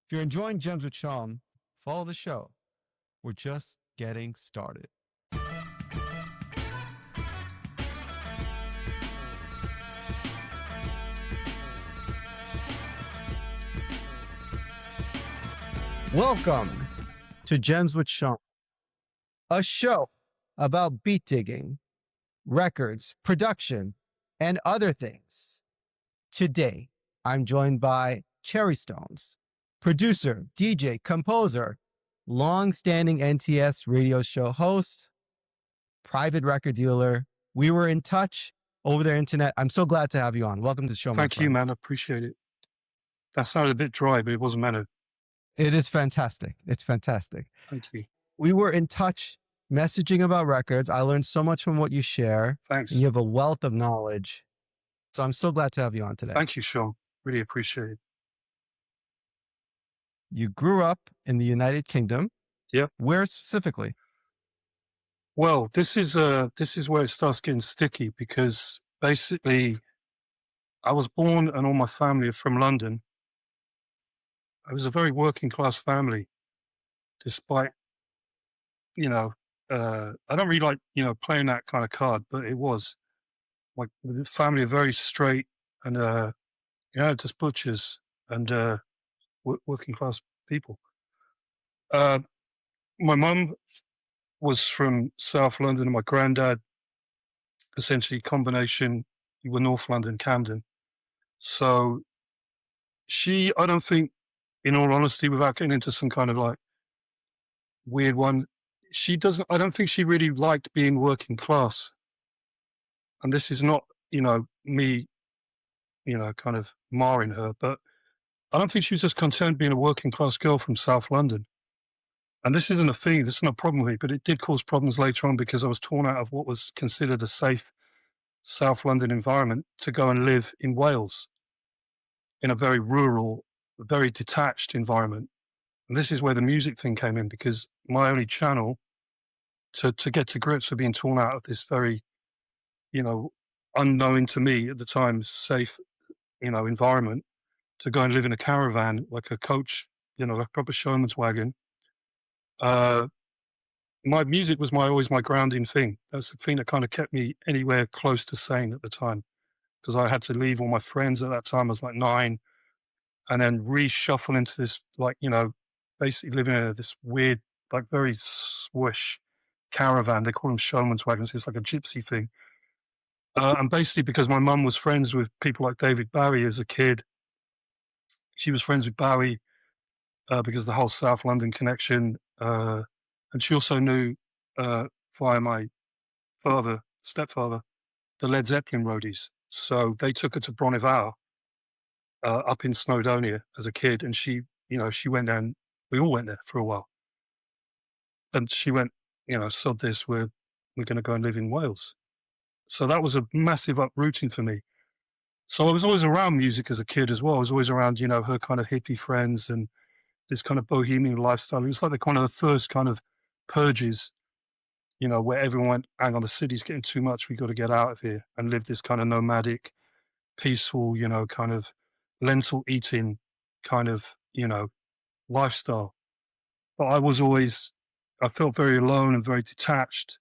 If you're enjoying Gems with Shom, follow the show. We're just getting started. Welcome to Gems with Shom, a show about beat digging, records, production, and other things. Today, I'm joined by Cherrystones, producer, DJ, composer, long-standing NTS Radio show host, private record dealer. We were in touch over the internet. I'm so glad to have you on. Welcome to the show, my Thank you, friend. man. I appreciate it. That sounded a bit dry, but it wasn't meant to. It is fantastic. It's fantastic. Thank you. We were in touch messaging about records. I learned so much from what you share. Thanks. And you have a wealth of knowledge. So I'm so glad to have you on today. Thank you, Shom. Really appreciate it. You grew up in the United Kingdom. Yep. Where specifically? Well, this is where it starts getting sticky because basically I was born and all my family are from London. I was a very working class family, despite, I don't really like, playing that kind of card, but it was. My family are very straight and, just butchers and working class people. My mum was from South London and my granddad, essentially combination, you were North London, Camden. So I don't think, in all honesty, without getting into some kind of like weird one, I don't think she really liked being working class. And this is not, me, kind of marring her, but I don't think she was just content being a working class girl from South London. And this isn't a thing, this is not a problem with me, but it did cause problems later on because I was torn out of what was considered a safe South London environment to go and live in Wales in a very rural, very detached environment. And this is where the music thing came in because my only channel to get to grips with being torn out of this very, unknown to me at the time, safe, environment to go and live in a caravan, like a coach, like a proper showman's wagon. My music was always my grounding thing. That's the thing that kind of kept me anywhere close to sane at the time because I had to leave all my friends at that time. I was like 9 and then reshuffle into this, basically living in this weird, like very swoosh caravan. They call them showman's wagons. It's like a gypsy thing. And basically because my mum was friends with people like David Bowie as a kid, she was friends with Bowie because of the whole South London connection. And she also knew via my stepfather, the Led Zeppelin roadies. So they took her to Bronneval up in Snowdonia as a kid. And she went down, we all went there for a while. And she went, sod this, we're going to go and live in Wales. So that was a massive uprooting for me. So I was always around music as a kid as well. I was always around, her kind of hippie friends and this kind of bohemian lifestyle. It was like the first kind of purges, where everyone went, hang on, the city's getting too much. We got to get out of here and live this kind of nomadic, peaceful, kind of lentil eating kind of, lifestyle. But I felt very alone and very detached.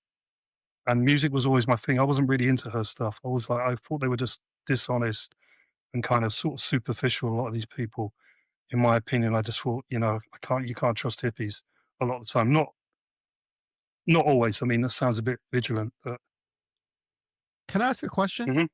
And music was always my thing. I wasn't really into her stuff. I thought they were just dishonest and kind of sort of superficial, a lot of these people. In my opinion, I just thought, you can't trust hippies a lot of the time. Not always. I mean, that sounds a bit vigilant, but. Can I ask a question? Mm-hmm.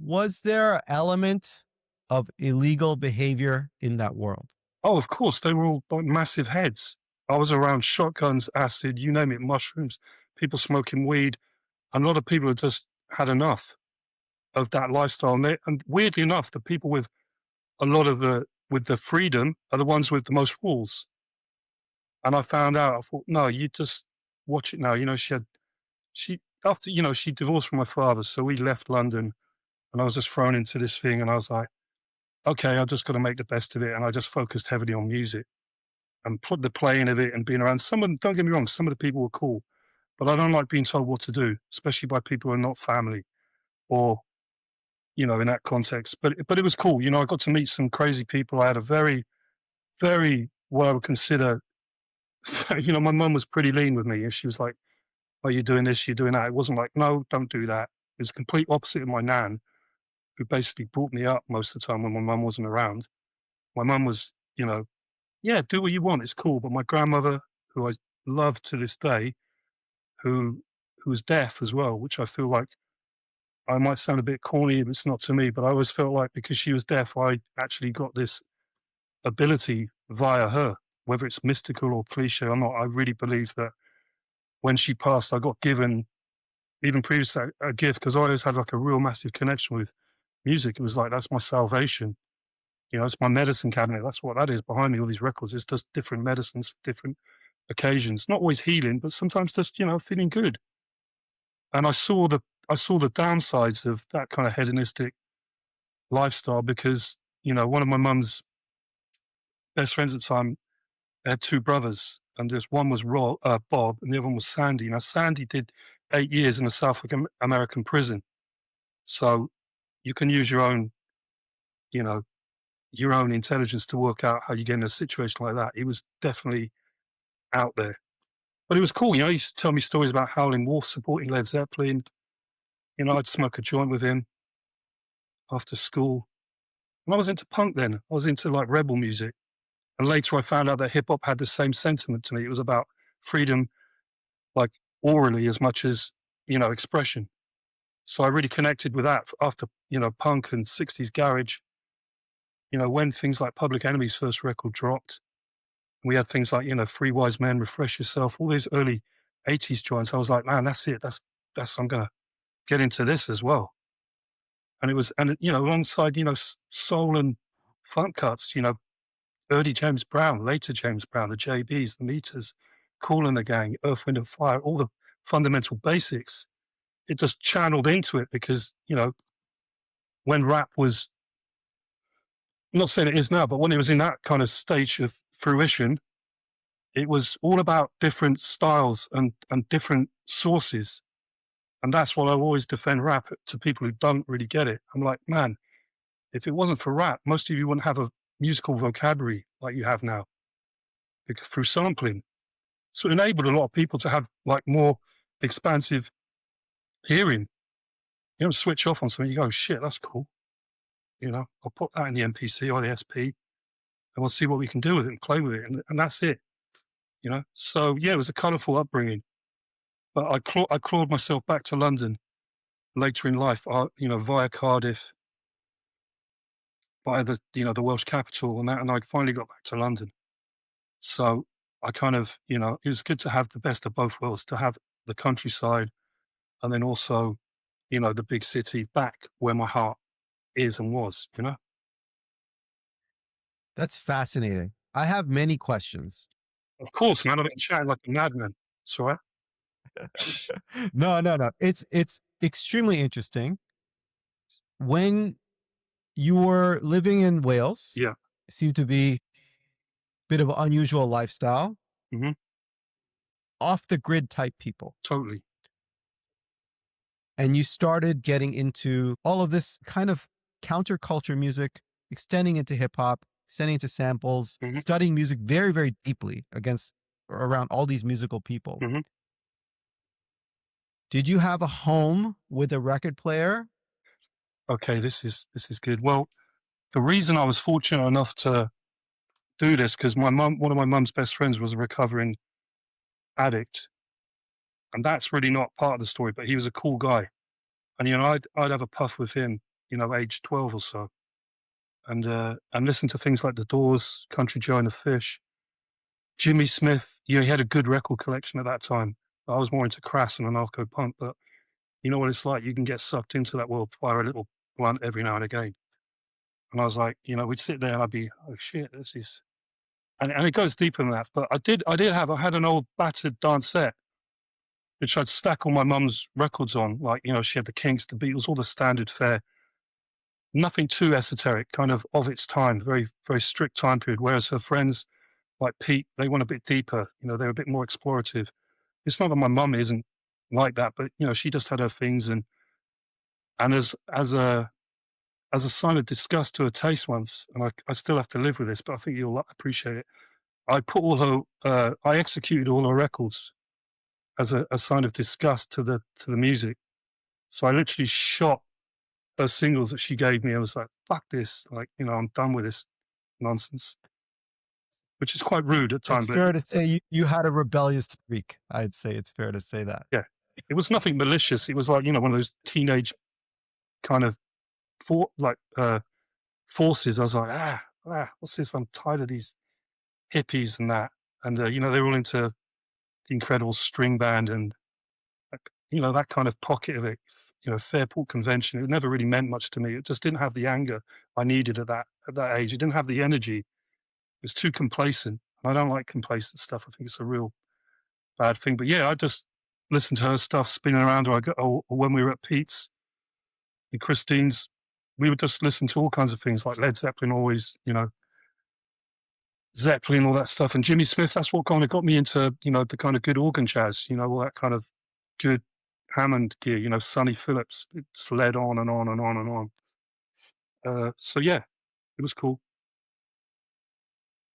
Was there an element of illegal behavior in that world? Oh, of course. They were all like massive heads. I was around shotguns, acid, you name it, mushrooms, people smoking weed. And a lot of people had just had enough of that lifestyle. And weirdly enough, the people with a lot of with the freedom are the ones with the most rules. And I found out, I thought, no, you just watch it now. She divorced from my father. So we left London and I was just thrown into this thing. And I was like, okay, I just got to make the best of it. And I just focused heavily on music and put the playing of it and being around. Don't get me wrong, some of the people were cool, but I don't like being told what to do, especially by people who are not family or you know, in that context. But it was cool. You know, I got to meet some crazy people. I had a very, very, what I would consider, you know, my mum was pretty lean with me. And she was like, "Are you doing this? You're doing that." It wasn't like, "No, don't do that." It was the complete opposite of my nan, who basically brought me up most of the time when my mum wasn't around. My mum was, you know, "Yeah, do what you want. It's cool." But my grandmother, who I love to this day, who who was deaf as well, which I feel like I might sound a bit corny if it's not to me, but I always felt like because she was deaf, I actually got this ability via her, whether it's mystical or cliche or not. I really believe that when she passed, I got given, even previously, a gift because I always had like a real massive connection with music. It was like, that's my salvation. You know, it's my medicine cabinet. That's what that is behind me, all these records. It's just different medicines, different occasions, not always healing, but sometimes just, you know, feeling good. And I saw the downsides of that kind of hedonistic lifestyle because, you know, one of my mum's best friends at the time had two brothers, and this one was Bob, and the other one was Sandy. Now, Sandy did 8 years in a South American prison, so you can use your own, you know, your own intelligence to work out how you get in a situation like that. He was definitely out there, but it was cool. You know, he used to tell me stories about Howling Wolf supporting Led Zeppelin. You know, I'd smoke a joint with him after school, and I was into punk then. I was into like rebel music. And later I found out that hip hop had the same sentiment to me. It was about freedom, like orally as much as, you know, expression. So I really connected with that after, you know, punk and 60s garage. You know, when things like Public Enemy's first record dropped, we had things like, you know, Three Wise Men, Refresh Yourself, all these early 80s joints. I was like, man, that's it. I'm going to get into this as well. And it was, and, you know, alongside, you know, soul and funk cuts, you know, early James Brown, later James Brown, the JBs, the Meters, Kool and the Gang, Earth, Wind and Fire, all the fundamental basics. It just channeled into it because, you know, when rap was, I'm not saying it is now, but when it was in that kind of stage of fruition, it was all about different styles and different sources. And that's why I always defend rap to people who don't really get it. I'm like, man, if it wasn't for rap, most of you wouldn't have a musical vocabulary like you have now because, through sampling. So it enabled a lot of people to have like more expansive hearing. You know, switch off on something, you go, shit, that's cool. You know, I'll put that in the MPC or the SP and we'll see what we can do with it and play with it. And that's it, you know? So yeah, it was a colourful upbringing. But I clawed myself back to London later in life, you know, via Cardiff, via the, you know, the Welsh capital and that, and I finally got back to London. So I kind of, you know, it was good to have the best of both worlds, to have the countryside and then also, you know, the big city back where my heart is and was, you know? That's fascinating. I have many questions. Of course, man, I've been chatting like a madman. It's all right. No, no, no. It's extremely interesting. When you were living in Wales, Yeah. it seemed to be a bit of an unusual lifestyle, Hmm. off the grid type people. Totally. And you started getting into all of this kind of counterculture music, extending into hip hop, extending into samples, Hmm. studying music very, very deeply around all these musical people. Hmm. Did you have a home with a record player? Okay, this is good. Well, the reason I was fortunate enough to do this, because one of my mum's best friends was a recovering addict. And that's really not part of the story, but he was a cool guy. And, you know, I'd have a puff with him, you know, age 12 or so. And listen to things like The Doors, Country Joe and the Fish, Jimmy Smith. You know, he had a good record collection at that time. I was more into crass and anarcho punk, but you know what it's like. You can get sucked into that world, fire a little blunt every now and again. And I was like, you know, we'd sit there and I'd be, oh shit, this is, and it goes deeper than that. But I had an old battered dancette, which I'd stack all my mum's records on. Like, you know, she had the Kinks, the Beatles, all the standard fare. Nothing too esoteric, kind of its time, very, very strict time period. Whereas her friends like Pete, they went a bit deeper, you know, they're a bit more explorative. It's not that my mum isn't like that, but you know, she just had her things and as a as a sign of disgust to her taste once, and I still have to live with this, but I think you'll appreciate it. I put all her, I executed all her records as a sign of disgust to the music. So I literally shot her singles that she gave me. I was like, "Fuck this! Like, you know, I'm done with this nonsense." Which is quite rude at It's times, but fair to say you had a rebellious streak. I'd say it's fair to say that. yeah, it was nothing malicious. It was like, you know, one of those teenage kind of forces. I was like, what's this? I'm tired of these hippies and that. And you know, they were all into the Incredible String Band and you know, that kind of pocket of it. You know, Fairport Convention. It never really meant much to me. It just didn't have the anger I needed at that age. It didn't have the energy. It was too complacent. And I don't like complacent stuff. I think it's a real bad thing. But yeah, I just listened to her stuff spinning around, or when we were at Pete's and Christine's, we would just listen to all kinds of things like Led Zeppelin, always, you know, Zeppelin, all that stuff. And Jimmy Smith, that's what kind of got me into, you know, the kind of good organ jazz, you know, all that kind of good Hammond gear, you know, Sonny Phillips. It just led on and on and on and on. So yeah, it was cool.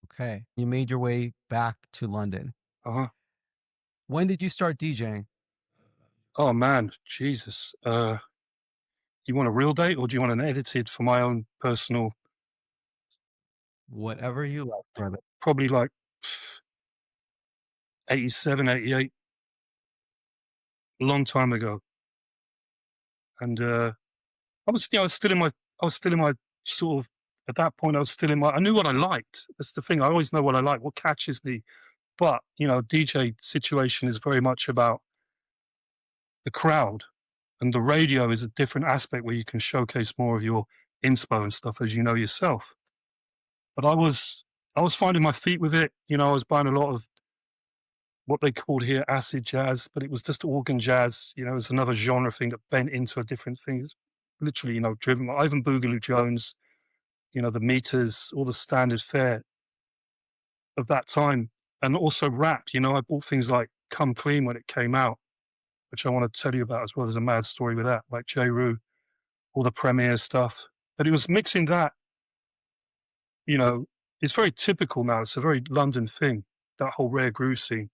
Okay. You made your way back to London. Uh-huh. When did you start DJing? Oh man, Jesus. You want a real date or do you want an edited for my own personal? Whatever you like, brother. Probably like 87, 88, a long time ago. And I was still in my sort of, at that point, I knew what I liked. That's the thing. I always know what I like, what catches me. But, you know, DJ situation is very much about the crowd, and the radio is a different aspect where you can showcase more of your inspo and stuff, as you know yourself. But I was finding my feet with it. You know, I was buying a lot of what they called here acid jazz, but it was just organ jazz. You know, it was another genre thing that bent into a different thing. Literally, you know, driven by Ivan Boogaloo Jones, you know, the Meters, all the standard fare of that time. And also rap, you know, I bought things like Come Clean when it came out, which I want to tell you about as well. There's a mad story with that, like J. Rue, all the Premiere stuff. But it was mixing that, you know, it's very typical now. It's a very London thing, that whole rare groove scene.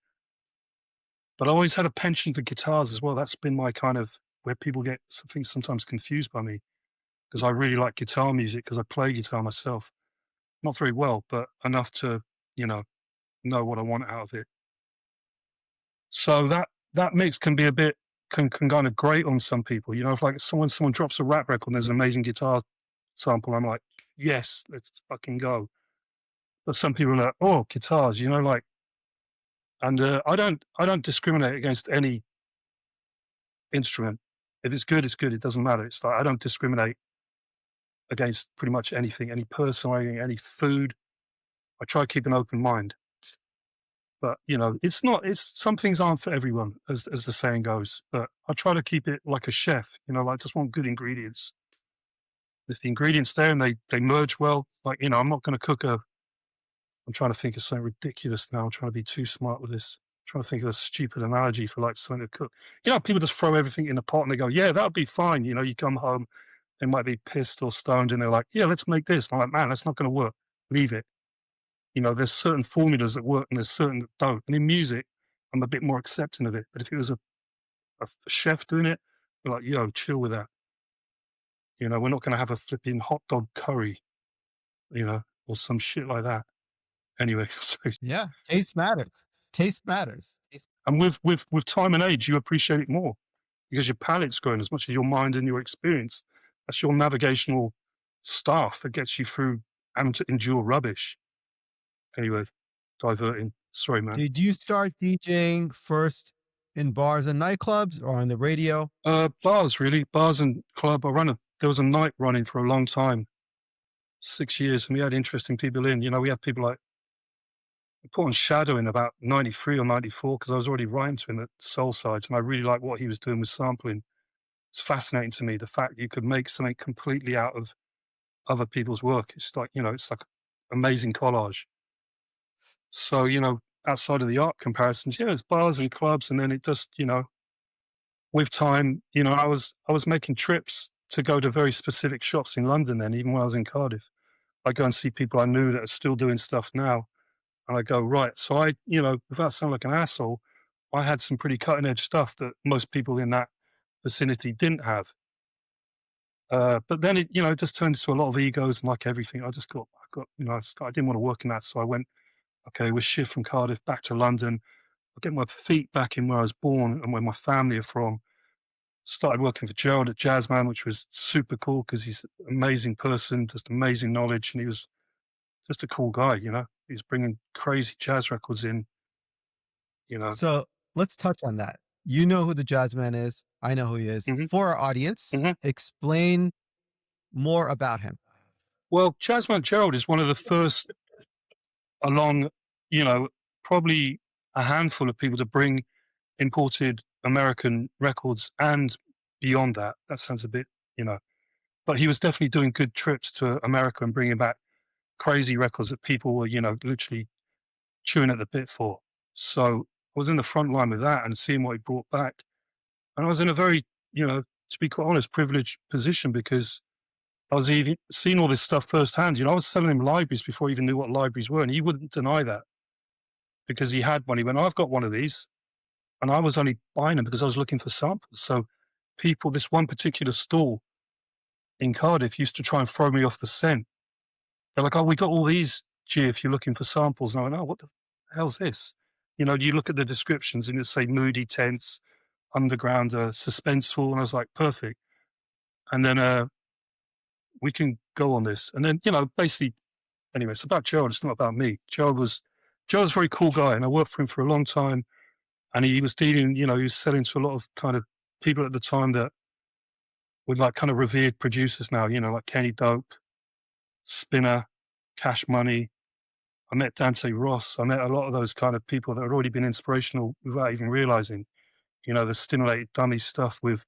But I always had a penchant for guitars as well. That's been my kind of, where people get something sometimes confused by me, because I really like guitar music, because I play guitar myself. Not very well, but enough to, you know what I want out of it. So that mix can be a bit, can kind of grate on some people. You know, if like someone drops a rap record and there's an amazing guitar sample, I'm like, yes, let's fucking go. But some people are like, oh, guitars, you know, like, and I don't discriminate against any instrument. If it's good, it's good. It doesn't matter. It's like I don't discriminate against pretty much anything, any person, any food. I try to keep an open mind. But you know, it's some things aren't for everyone, as the saying goes. But I try to keep it like a chef. You know, like I just want good ingredients. If the ingredients there and they merge well, like, you know, I'm not going to cook I'm trying to think of something ridiculous now. I'm trying to be too smart with this. I'm trying to think of a stupid analogy for like something to cook. You know, people just throw everything in a pot and they go, yeah, that would be fine. You know, you come home, they might be pissed or stoned and they're like, yeah, let's make this. And I'm like, man, that's not going to work. Leave it. You know, there's certain formulas that work and there's certain that don't. And in music, I'm a bit more accepting of it. But if it was a chef doing it, we're like, yo, chill with that. You know, we're not going to have a flipping hot dog curry, you know, or some shit like that. Anyway, so, Yeah, taste matters. Taste matters. and with time and age, you appreciate it more because your palate's grown as much as your mind and your experience. That's your navigational staff that gets you through having to endure rubbish. Anyway, diverting. Sorry, man. Did you start DJing first in bars and nightclubs or on the radio? Bars, really. Bars and club. There was a night running for a long time, 6 years, and we had interesting people in. You know, we had people like, I put on Shadow in about 93 or 94 because I was already writing to him at Soul Sides, and I really liked what he was doing with sampling. It's fascinating to me, the fact you could make something completely out of other people's work. It's like, you know, it's like amazing collage. So, you know, outside of the art comparisons, yeah, it's bars and clubs, and then it just, you know, with time, you know, I was making trips to go to very specific shops in London then, even when I was in Cardiff. I go and see people I knew that are still doing stuff now. And I go, right. So I, without sounding like an asshole, I had some pretty cutting edge stuff that most people in that vicinity didn't have. But then it just turned into a lot of egos and like everything. I didn't want to work in that. So I went, okay, we'll shift from Cardiff back to London. I'll get my feet back in where I was born and where my family are from. Started working for Gerald at Jazzman, which was super cool because he's an amazing person, just amazing knowledge. And he was just a cool guy, He was bringing crazy jazz records in. So let's touch on that. You know who the Jazzman is. I know who he is. Mhm. For our audience, Mhm. explain more about him. Well, Jazzman Gerald is one of the first along, probably a handful of people to bring imported American records and beyond that. That sounds a bit, but he was definitely doing good trips to America and bringing back crazy records that people were, literally chewing at the bit for. So I was in the front line with that and seeing what he brought back. And I was in a very, to be quite honest, privileged position because I was even seeing all this stuff firsthand. I was selling him libraries before he even knew what libraries were. And he wouldn't deny that because he had one. He went, I've got one of these. And I was only buying them because I was looking for samples. So this one particular stall in Cardiff used to try and throw me off the scent. They're like, oh, we got all these, G, if you're looking for samples. And I went, oh, what the hell's this? You look at the descriptions and it say moody, tense, underground, suspenseful. And I was like, perfect. And then we can go on this. And then, basically, anyway, it's about Gerald. It's not about me. Gerald was a very cool guy. And I worked for him for a long time. And he was dealing, he was selling to a lot of kind of people at the time that were like kind of revered producers now, like Kenny Dope, Spinner, Cash Money. I met Dante Ross. I met a lot of those kind of people that had already been inspirational without even realizing, the stimulated dummy stuff with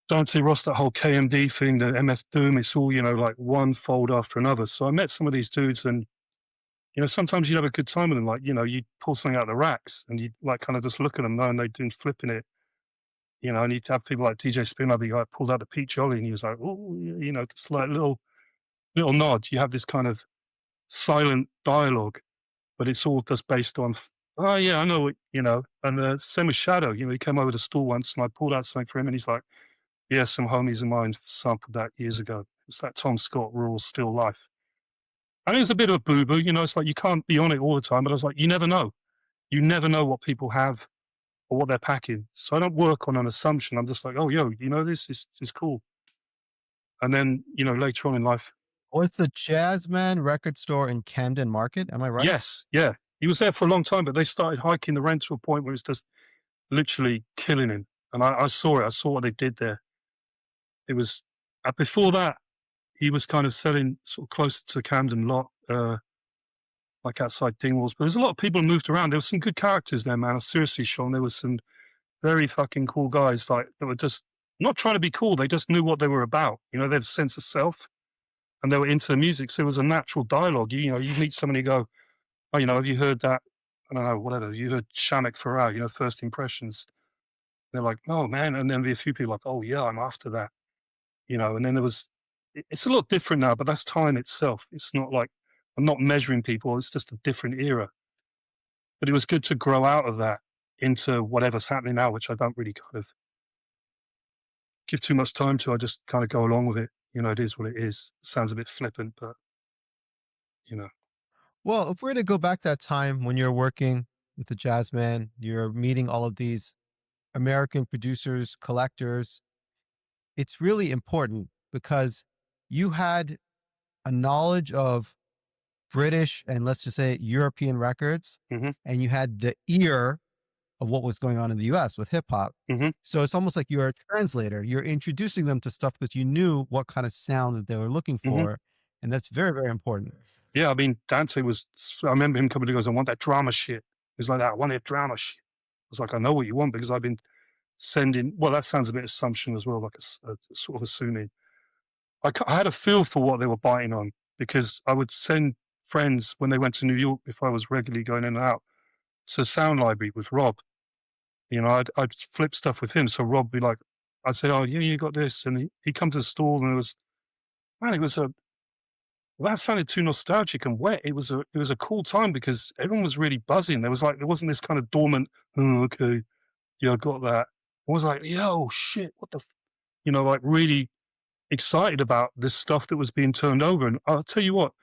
Dante Ross, that whole KMD thing, the MF Doom, it's all, like one fold after another. So I met some of these dudes and, sometimes you'd have a good time with them. Like, you'd pull something out of the racks and you'd like kind of just look at them knowing they're doing flipping it. And you'd have people like DJ Spinner, the guy pulled out the Pete Jolly and he was like, oh, just like little nod. You have this kind of silent dialogue, but it's all just based on, oh yeah, I know it, and same with Shadow, he came over to the store once and I pulled out something for him and he's like, yeah, some homies of mine sampled that years ago. It's that Tom Scott Rural Still Life. And it was a bit of a boo-boo, it's like you can't be on it all the time, but I was like, you never know. You never know what people have or what they're packing. So I don't work on an assumption. I'm just like, oh, yo, this is cool. And then, later on in life. What's the Jazzman record store in Camden Market? Am I right? Yes, yeah. He was there for a long time, but they started hiking the rent to a point where it's just literally killing him. And I saw it. I saw what they did there. It was, before that, he was kind of selling sort of closer to Camden lot, like outside Dingwalls. But there's a lot of people who moved around. There were some good characters there, man. Seriously, Sean, there was some very fucking cool guys like that were just not trying to be cool. They just knew what they were about. They had a sense of self and they were into the music. So it was a natural dialogue. You meet somebody and you go, oh, have you heard that? I don't know, whatever. You heard Shamek Farrar, First Impressions. They're like, oh, man. And then there'd be a few people like, oh, yeah, I'm after that. And then it's a lot different now, but that's time itself. It's not like, I'm not measuring people. It's just a different era. But it was good to grow out of that into whatever's happening now, which I don't really kind of give too much time to. I just kind of go along with it. It is what it is. It sounds a bit flippant, but, Well, if we're to go back that time when you're working with the Jazzman, you're meeting all of these American producers, collectors, it's really important because you had a knowledge of British and let's just say European records, Mhm. and you had the ear of what was going on in the US with hip hop. Mhm. So it's almost like you're a translator. You're introducing them to stuff because you knew what kind of sound that they were looking for. And that's very, very important. Yeah, I mean, Dante I remember him coming to go, I want that drama shit. He's like that, I want that drama shit. I was like, I know what you want because I've been sending, well, that sounds a bit assumption as well, like a sort of assuming. I had a feel for what they were biting on because I would send friends when they went to New York, if I was regularly going in and out, to Sound Library with Rob. I'd flip stuff with him. So Rob would be like, I said, "Oh, yeah, you got this." And he come to the stall and it was well, that sounded too nostalgic and wet. It was a cool time because everyone was really buzzing. There wasn't this kind of dormant, "Oh, okay, yeah, I got that." I was like, "Yo, shit, what the," like really excited about this stuff that was being turned over. And I'll tell you what,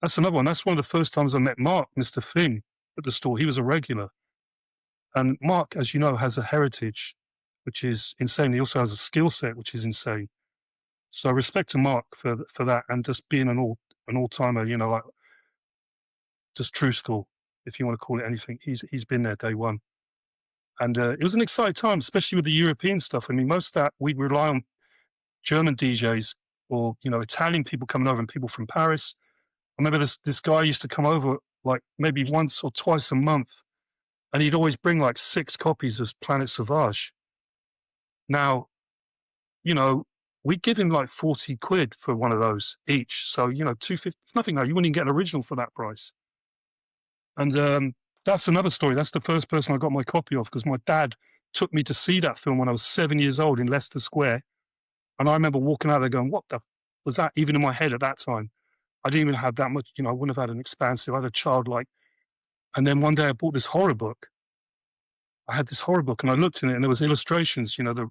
that's another one. That's one of the first times I met Mark, Mr. Thing, at the store. He was a regular. And Mark, as you know, has a heritage, which is insane. He also has a skill set, which is insane. So respect to Mark for that, and just being an all timer, like just true school, if you want to call it anything. He's been there day one. And it was an exciting time, especially with the European stuff. I mean, most of that we'd rely on German DJs or, Italian people coming over and people from Paris. I remember this guy used to come over like maybe once or twice a month, and he'd always bring like 6 copies of Planet Sauvage. Now, we'd give him like 40 quid for one of those each. So, 250, it's nothing now. You wouldn't even get an original for that price. And that's another story. That's the first person I got my copy of, because my dad took me to see that film when I was 7 years old in Leicester Square. And I remember walking out there going, what the was that even in my head at that time? I didn't even have that much, I wouldn't have had an expansive, I had a childlike. And then one day I bought this horror book. I had this horror book and I looked in it and there was illustrations, the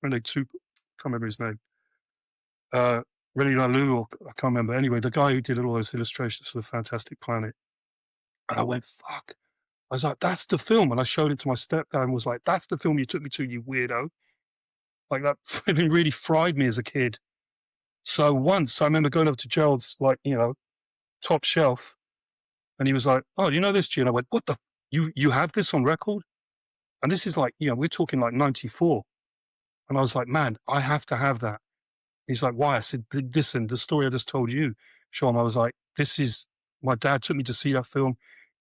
Rene Two, can't remember his name. René Laloux, or I can't remember. Anyway, the guy who did all those illustrations for the Fantastic Planet. And I went, fuck. I was like, that's the film. And I showed it to my stepdad and was like, that's the film you took me to, you weirdo. Like that really fried me as a kid. So once I remember going over to Gerald's, top shelf, and he was like, "Oh, do you know this, G?" And I went, "What the? You have this on record?" And this is like, we're talking like 94. And I was like, "Man, I have to have that." He's like, "Why?" I said, "Listen, the story I just told you, Shom." I was like, my dad took me to see that film.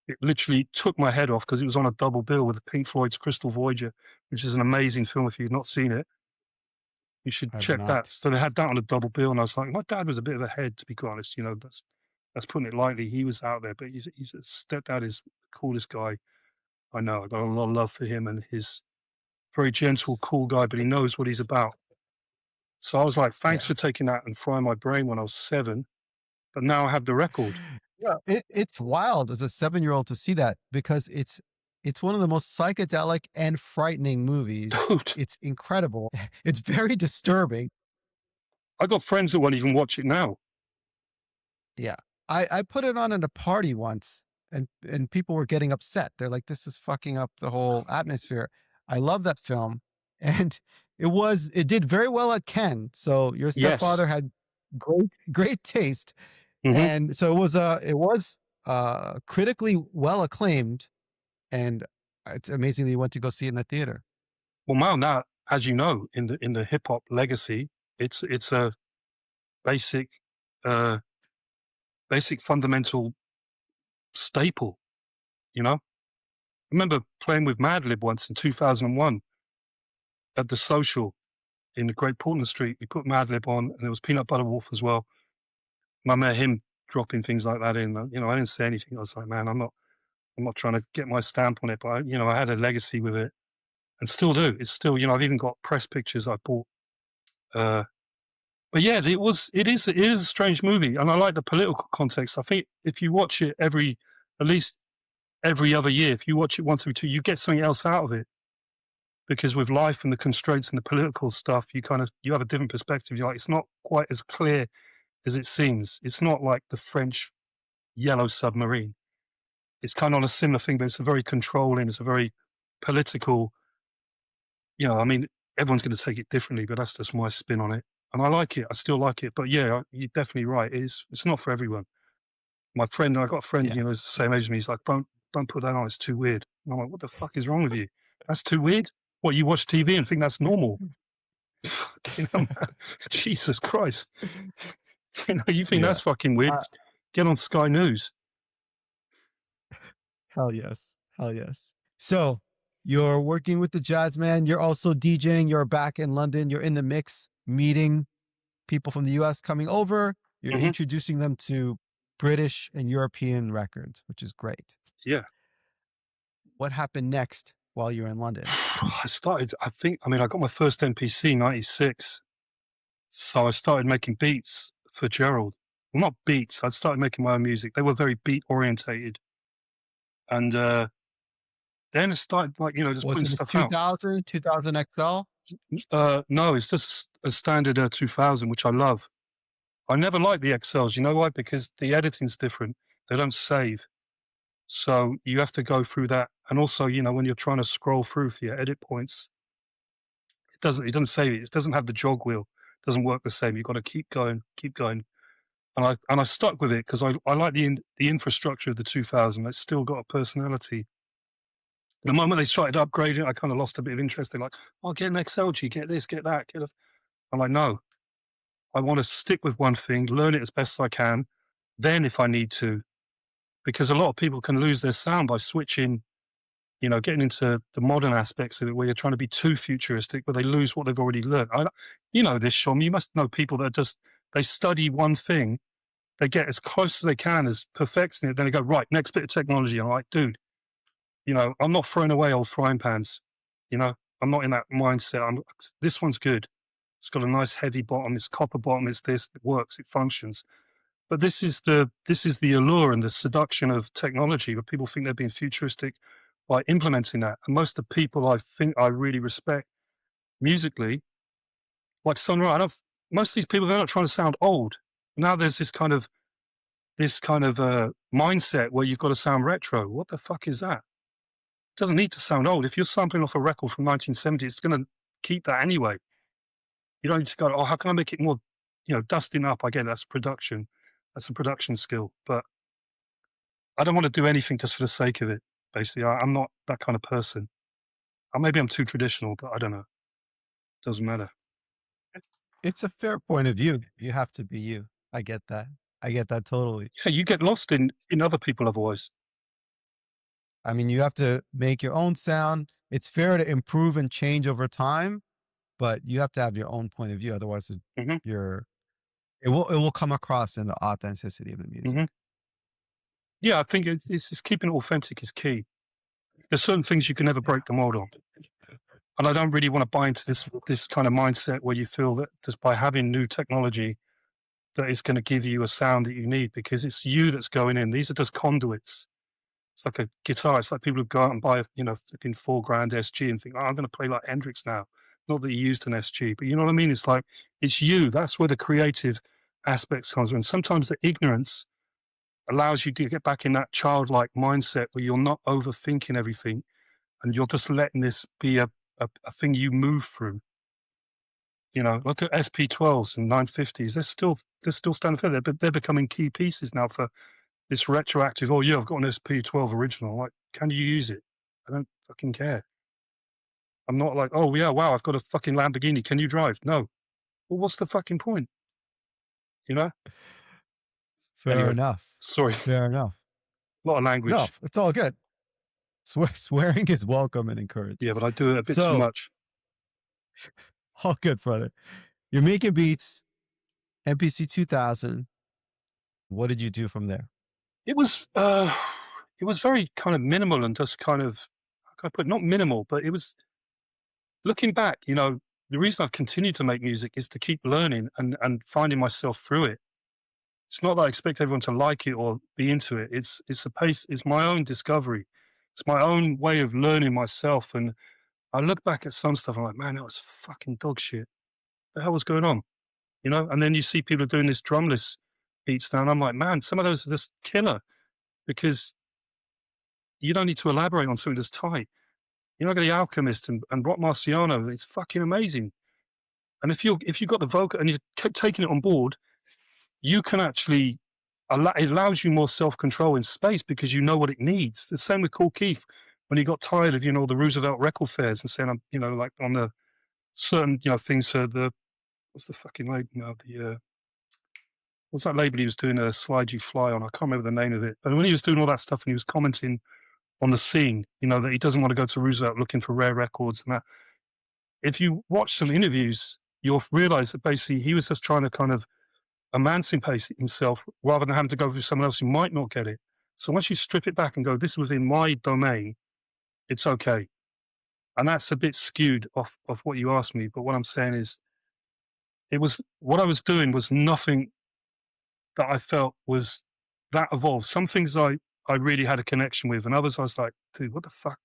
It literally took my head off because it was on a double bill with Pink Floyd's Crystal Voyager, which is an amazing film. If you've not seen it, you should I've check that. not. So they had that on a double bill, and I was like, my dad was a bit of a head, to be quite honest. That's putting it lightly. He was out there, but his stepdad is the coolest guy I know. I got a lot of love for him, and he's very gentle, cool guy, but he knows what he's about. So I was like, thanks for taking that and frying my brain when I was 7, but now I have the record. Yeah, it's wild as a 7-year-old to see that, because it's one of the most psychedelic and frightening movies. Dude, It's incredible. It's very disturbing. I got friends that won't even watch it now. Yeah. I put it on at a party once, and people were getting upset. They're like, this is fucking up the whole atmosphere. I love that film. And it did very well at Cannes. So your stepfather Yes. had great taste. Mhm. And so it was critically well acclaimed, and it's amazing that you went to go see it in the theater. Well, now, as you know, in the hip hop legacy, it's a basic fundamental staple. I remember playing with Madlib once in 2001 at the Social in the Great Portland Street. We put Madlib on, and there was Peanut Butter Wolf as well. And I met him dropping things like that in. I didn't say anything. I was like, man, I'm not trying to get my stamp on it, but I had a legacy with it, and still do. It's still, I've even got press pictures I bought. But yeah, it is a strange movie, and I like the political context. I think if you watch it at least every other year, if you watch it once every 2, you get something else out of it. Because with life and the constraints and the political stuff, you have a different perspective. You're like, it's not quite as clear as it seems. It's not like the French Yellow Submarine. It's kind of on a similar thing, but it's a very controlling, it's a very political, I mean, everyone's going to take it differently, but that's just my spin on it. And I like it. I still like it. But yeah, you're definitely right. It's not for everyone. I got a friend, Yeah. is the same age as me. He's like, don't put that on. It's too weird. And I'm like, what the fuck is wrong with you? That's too weird? What, you watch TV and think that's normal? Man, Jesus Christ. You think that's fucking weird? Get on Sky News. Hell yes. Hell yes. So you're working with the Jazzman. You're also DJing. You're back in London. You're in the mix, meeting people from the US coming over. You're introducing them to British and European records, which is great. Yeah. What happened next while you were in London? I got my first MPC 96. So I started making beats for Gerald. Well, not beats. I started making my own music. They were very beat orientated. And then it started just Was putting it a stuff out. 2000 XL? No, it's just a standard 2000, which I love. I never liked the XLs. You know why? Because the editing's different. They don't save. So you have to go through that. And also, when you're trying to scroll through for your edit points, it doesn't save it. It doesn't have the jog wheel. It doesn't work the same. You've got to keep going. And I stuck with it because I like the infrastructure of the 2000. It's still got a personality. The moment they started upgrading, I kind of lost a bit of interest. They're like, "Oh, get an XLG, get this, get that." I'm like, no, I want to stick with one thing, learn it as best as I can. Then, if I need to, because a lot of people can lose their sound by switching, getting into the modern aspects of it, where you're trying to be too futuristic, but they lose what they've already learned. This, Shom. You must know people that they study one thing, they get as close as they can as perfecting it, then they go, right, next bit of technology. I'm like, dude, I'm not throwing away old frying pans. I'm not in that mindset. This one's good. It's got a nice heavy bottom. It's copper bottom. It's this. It works. It functions. But this is the allure and the seduction of technology, where people think they're being futuristic by implementing that. And most of the people I think I really respect musically, like Sun Ra, most of these people, they're not trying to sound old. Now there's this kind of mindset where you've got to sound retro. What the fuck is that? It doesn't need to sound old. If you're sampling off a record from 1970, it's going to keep that anyway. You don't need to go, oh, how can I make it more, dusting up? I get it, that's production. That's a production skill. But I don't want to do anything just for the sake of it, basically. I'm not that kind of person. Maybe I'm too traditional, but I don't know. Doesn't matter. It's a fair point of view. You have to be you. I get that. I get that totally. Yeah, you get lost in other people otherwise. I mean, you have to make your own sound. It's fair to improve and change over time, but you have to have your own point of view. Otherwise, Mm-hmm. it will come across in the authenticity of the music. Mm-hmm. Yeah, I think it's keeping it authentic is key. There's certain things you can never break the mold on. And I don't really want to buy into this kind of mindset where you feel that just by having new technology that it's going to give you a sound that you need, because it's you that's going in. These are just conduits. It's like a guitar. It's like people who go out and buy a flipping $4,000 SG and think, oh, I'm going to play like Hendrix now. Not that he used an SG, but you know what I mean? It's like, it's you. That's where the creative aspects comes in. Sometimes the ignorance allows you to get back in that childlike mindset where you're not overthinking everything and you're just letting this be a thing you move through. Look at SP12s and 950s. They're still standing for there, but they're becoming key pieces now for this retroactive. Oh yeah, I've got an SP12 original. Like, can you use it? I don't fucking care. I'm not like, oh yeah, wow, I've got a fucking Lamborghini. Can you drive? No. Well, what's the fucking point? Fair enough. Sorry. Fair enough. A lot of language. No, it's all good. Swearing is welcome and encouraged. Yeah, but I do it a bit too much. All good, brother. You're making beats, MPC 2000. What did you do from there? It was very kind of minimal and just kind of, how can I put it? Not minimal, but it was, looking back, the reason I've continued to make music is to keep learning and finding myself through it. It's not that I expect everyone to like it or be into it. It's a pace. It's my own discovery. It's my own way of learning myself. And I look back at some stuff, I'm like, man, that was fucking dog shit. What the hell was going on? And then you see people doing this drumless beats now, and I'm like, man, some of those are just killer, because you don't need to elaborate on something that's tight. Look at The Alchemist and Rock Marciano. It's fucking amazing. And if you've got the vocal and you're taking it on board, you can actually, it allows you more self-control in space because you know what it needs. The same with Cool Keith when he got tired of, the Roosevelt record fairs and saying, like on the certain, things for what's the fucking label now? What's that label he was doing a Slide You Fly on? I can't remember the name of it. But when he was doing all that stuff and he was commenting on the scene, that he doesn't want to go to Roosevelt looking for rare records and that. If you watch some interviews, you'll realize that basically he was just trying to kind of emancipate himself rather than having to go through someone else who might not get it. So once you strip it back and go, this is within my domain, it's okay. And that's a bit skewed off what you asked me. But what I'm saying is, what I was doing was nothing that I felt was that evolved. Some things I really had a connection with, and others I was like, dude, what the fuck?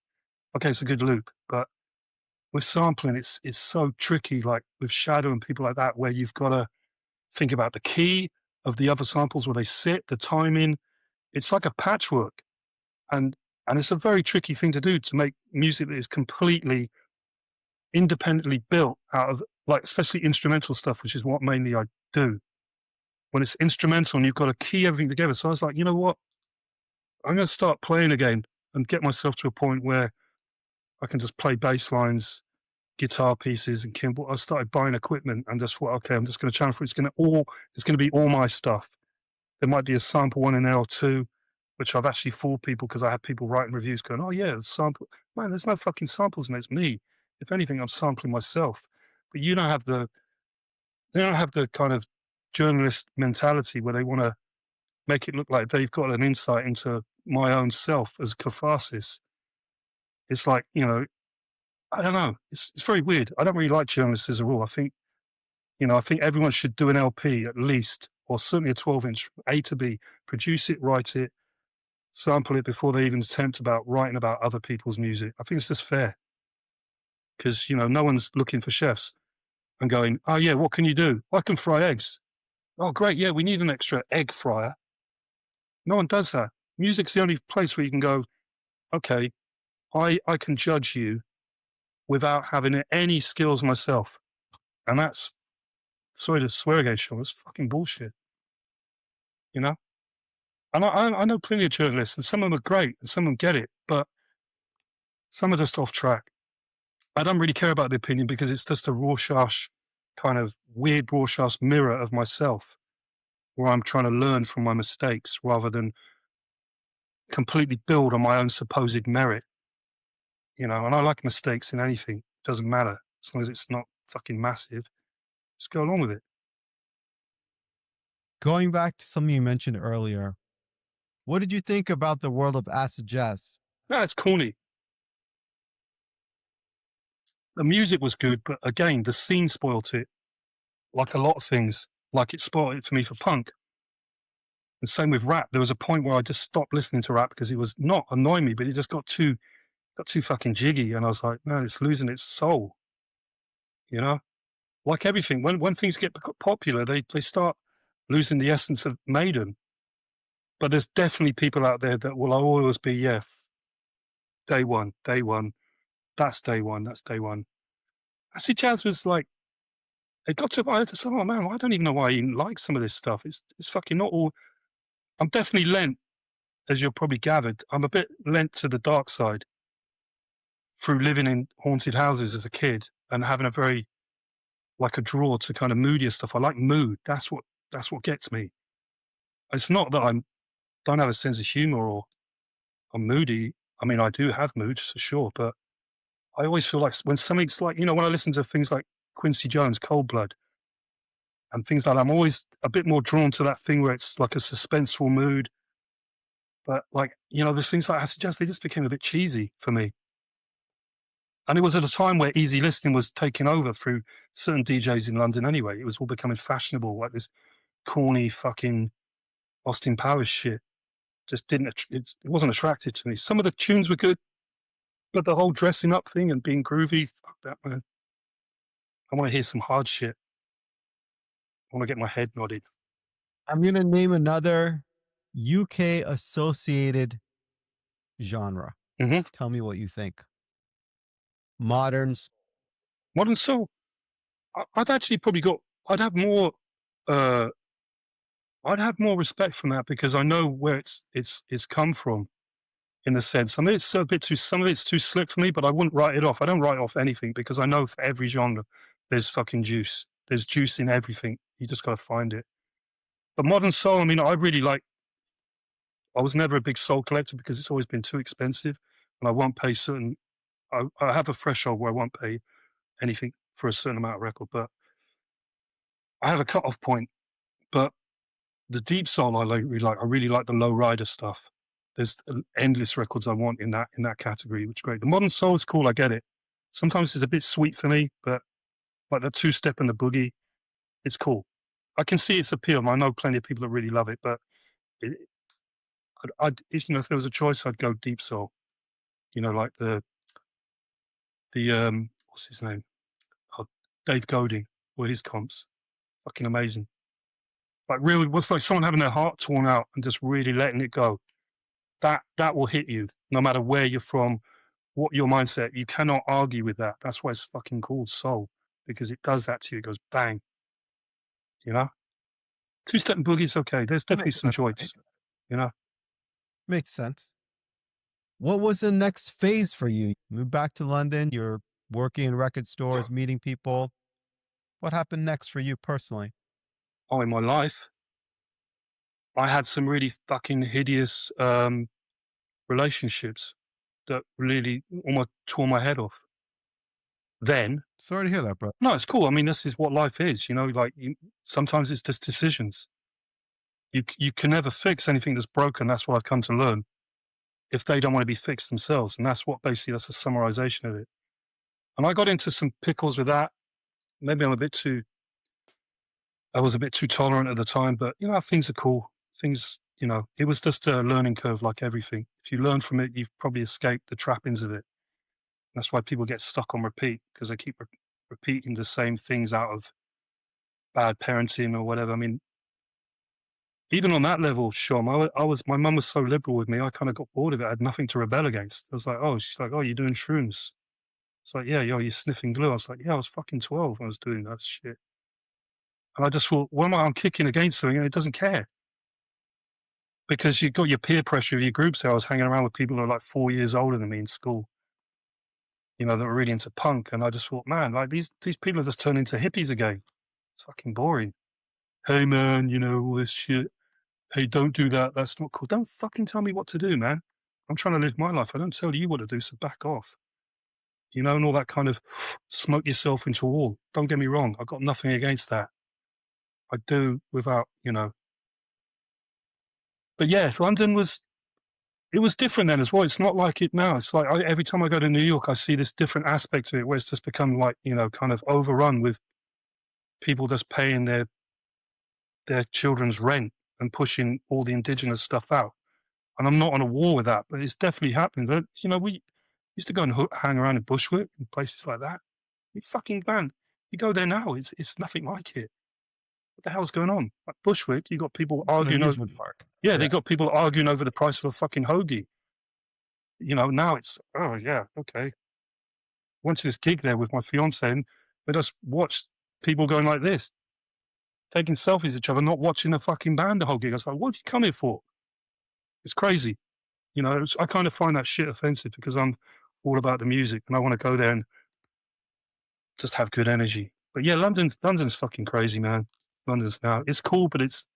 Okay, it's a good loop, but with sampling, it's so tricky. Like with Shadow and people like that, where you've got to think about the key of the other samples, where they sit, the timing. It's like a patchwork, and it's a very tricky thing to do, to make music that is completely independently built out of, like, especially instrumental stuff, which is what mainly I do. When it's instrumental and you've got to key everything together. So I was like, you know what? I'm going to start playing again and get myself to a point where I can just play bass lines, guitar pieces, and keyboard. I started buying equipment and just thought, okay, I'm just going to channel for it. It's going to be all my stuff. There might be a sample one in there or two, which I've actually fooled people, because I had people writing reviews going, oh yeah, sample. Man, there's no fucking samples in it. It's me. If anything, I'm sampling myself. But they don't have the kind of journalist mentality where they want to make it look like they've got an insight into my own self as catharsis. It's like, I don't know. It's very weird. I don't really like journalists as a rule. I think everyone should do an LP at least, or certainly a 12-inch, A to B, produce it, write it, sample it before they even attempt about writing about other people's music. I think it's just fair, because, no one's looking for chefs and going, oh yeah, what can you do? I can fry eggs. Oh great, yeah, we need an extra egg fryer. No one does that. Music's the only place where you can go, okay, I can judge you without having any skills myself. And that's, sorry to swear again, Sean, it's fucking bullshit. And I know plenty of journalists, and some of them are great, and some of them get it, but some are just off track. I don't really care about the opinion, because it's just a Rorschach, kind of weird Rorschach mirror of myself, where I'm trying to learn from my mistakes rather than completely build on my own supposed merit. And I like mistakes in anything. It doesn't matter, as long as it's not fucking massive. Just go along with it. Going back to something you mentioned earlier, what did you think about the world of acid jazz? No, it's corny. The music was good, but again, the scene spoilt it. Like a lot of things. Like it spoiled it for me for punk. And same with rap. There was a point where I just stopped listening to rap, because it was not annoying me, but it just got too fucking jiggy. And I was like, man, it's losing its soul. Like everything, when things get popular, they start losing the essence of Maiden. But there's definitely people out there that will always be, yeah, day one, that's day one. Acid jazz was like, it got to, I just thought, oh man, I don't even know why I even like some of this stuff. It's fucking not all. I'm definitely lent, as you've probably gathered, I'm a bit lent to the dark side through living in haunted houses as a kid and having a draw to kind of moodier stuff. I like mood. That's what gets me. It's not that I don't have a sense of humor or I'm moody. I mean, I do have moods for sure, but I always feel like when something's like, when I listen to things like Quincy Jones, Cold Blood, and things like that, I'm always a bit more drawn to that thing where it's like a suspenseful mood. But like, there's things like acid jazz, they just became a bit cheesy for me. And it was at a time where easy listening was taking over through certain DJs in London anyway. It was all becoming fashionable, like this corny fucking Austin Powers shit. Just it wasn't attractive to me. Some of the tunes were good, but the whole dressing up thing and being groovy, fuck that, man. I want to hear some hard shit. I want to get my head nodded. I'm going to name another UK associated genre. Mm-hmm. Tell me what you think. Modern soul. I'd actually probably I'd have more respect from that, because I know where it's come from, in a sense. Some of it's too slick for me, but I wouldn't write it off. I don't write off anything, because I know for every genre there's fucking juice. There's juice in everything. You just got to find it. But modern soul, I mean, I was never a big soul collector, because it's always been too expensive, and I won't pay I have a threshold where I won't pay anything for a certain amount of record, but I have a cut-off point. But the deep soul I really like. I really like the low rider stuff. There's endless records I want in that category, which is great. The modern soul is cool, I get it. Sometimes it's a bit sweet for me, but like the two-step and the boogie, it's cool. I can see its appeal. I know plenty of people that really love it, but it, if, if there was a choice, I'd go deep soul. Like the what's his name? Oh, Dave Godin, or his comps, fucking amazing. Like really, what's like someone having their heart torn out and just really letting it go. That will hit you, no matter where you're from, what your mindset. You cannot argue with that. That's why it's fucking called soul, because it does that to you. It goes bang. Two-step and boogie's okay. There's definitely some That's joints. right. Makes sense. What was the next phase for you? Moved back to London. You're working in record stores, meeting people. What happened next for you personally? Oh, in my life, I had some really fucking hideous relationships that really almost tore my head off. Then, Sorry to hear that, bro. no, it's cool. I mean, this is what life is, like sometimes it's just decisions. You can never fix anything that's broken. That's what I've come to learn. If they don't want to be fixed themselves. And that's that's a summarization of it. And I got into some pickles with that. Maybe I was a bit too tolerant at the time, but things are cool. Things, it was just a learning curve like everything. If you learn from it, you've probably escaped the trappings of it. That's why people get stuck on repeat, because they keep repeating the same things out of bad parenting or whatever. I mean, even on that level, Shom, my mum was so liberal with me, I kind of got bored of it. I had nothing to rebel against. I was like, she's like, you're doing shrooms. It's like, yeah, you're sniffing glue. I was like, yeah, I was fucking 12 when I was doing that shit. And I just thought, what am I? I'm kicking against something and it doesn't care. Because you've got your peer pressure of your groups. I was hanging around with people who are like 4 years older than me in school, that were really into punk. And I just thought, man, like these people have just turned into hippies again. It's fucking boring. Hey, man, all this shit. Hey, don't do that. That's not cool. Don't fucking tell me what to do, man. I'm trying to live my life. I don't tell you what to do, so back off. And all that kind of smoke yourself into a wall. Don't get me wrong. I've got nothing against that. I do without, But yeah, London was different then as well. It's not like it now. It's like every time I go to New York, I see this different aspect of it where it's just become like, kind of overrun with people just paying their children's rent and pushing all the indigenous stuff out. And I'm not on a war with that, but it's definitely happening. That we used to go and hang around in Bushwick and places like that. You fucking man, you go there now, it's nothing like it. What the hell's going on? Like Bushwick, you got people arguing over. Park. Yeah, they got people arguing over the price of a fucking hoagie. Now it's okay. Went to this gig there with my fiance, and we just watched people going like this, taking selfies of each other, not watching the fucking band the whole gig. I was like, what have you come here for? It's crazy. I kind of find that shit offensive because I'm all about the music and I want to go there and just have good energy. But yeah, London's fucking crazy, man. London's now, it's cool, but it's,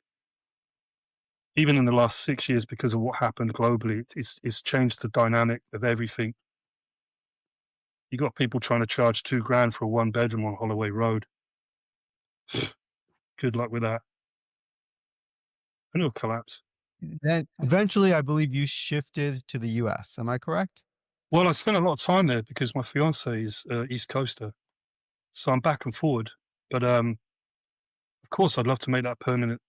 even in the last 6 years, because of what happened globally, it's changed the dynamic of everything. You got people trying to charge $2,000 for a 1-bedroom on Holloway Road. Good luck with that. And it'll collapse. Then eventually, I believe you shifted to the US. Am I correct? Well, I spent a lot of time there because my fiance is East Coaster. So I'm back and forward. But of course, I'd love to make that permanent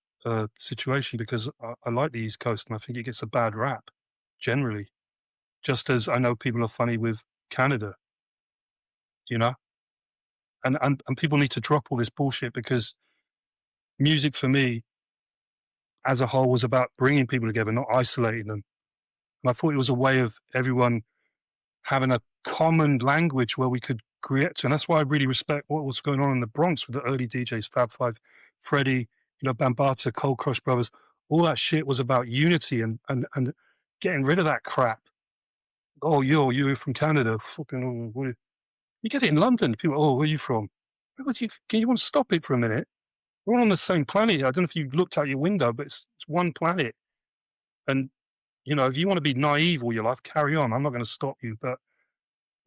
situation because I like the East Coast and I think it gets a bad rap generally. Just as I know people are funny with Canada, and people need to drop all this bullshit because music for me as a whole was about bringing people together, not isolating them. And I thought it was a way of everyone having a common language where we could create to. And that's why I really respect what was going on in the Bronx with the early DJs, Fab Five, Freddie, Bambaataa, Cold Crush Brothers. All that shit was about unity and getting rid of that crap. Oh, you're from Canada. Fucking, you get it in London. People, where are you from? You want to stop it for a minute? We're all on the same planet. I don't know if you looked out your window, but it's one planet. And, if you want to be naive all your life, carry on. I'm not going to stop you, but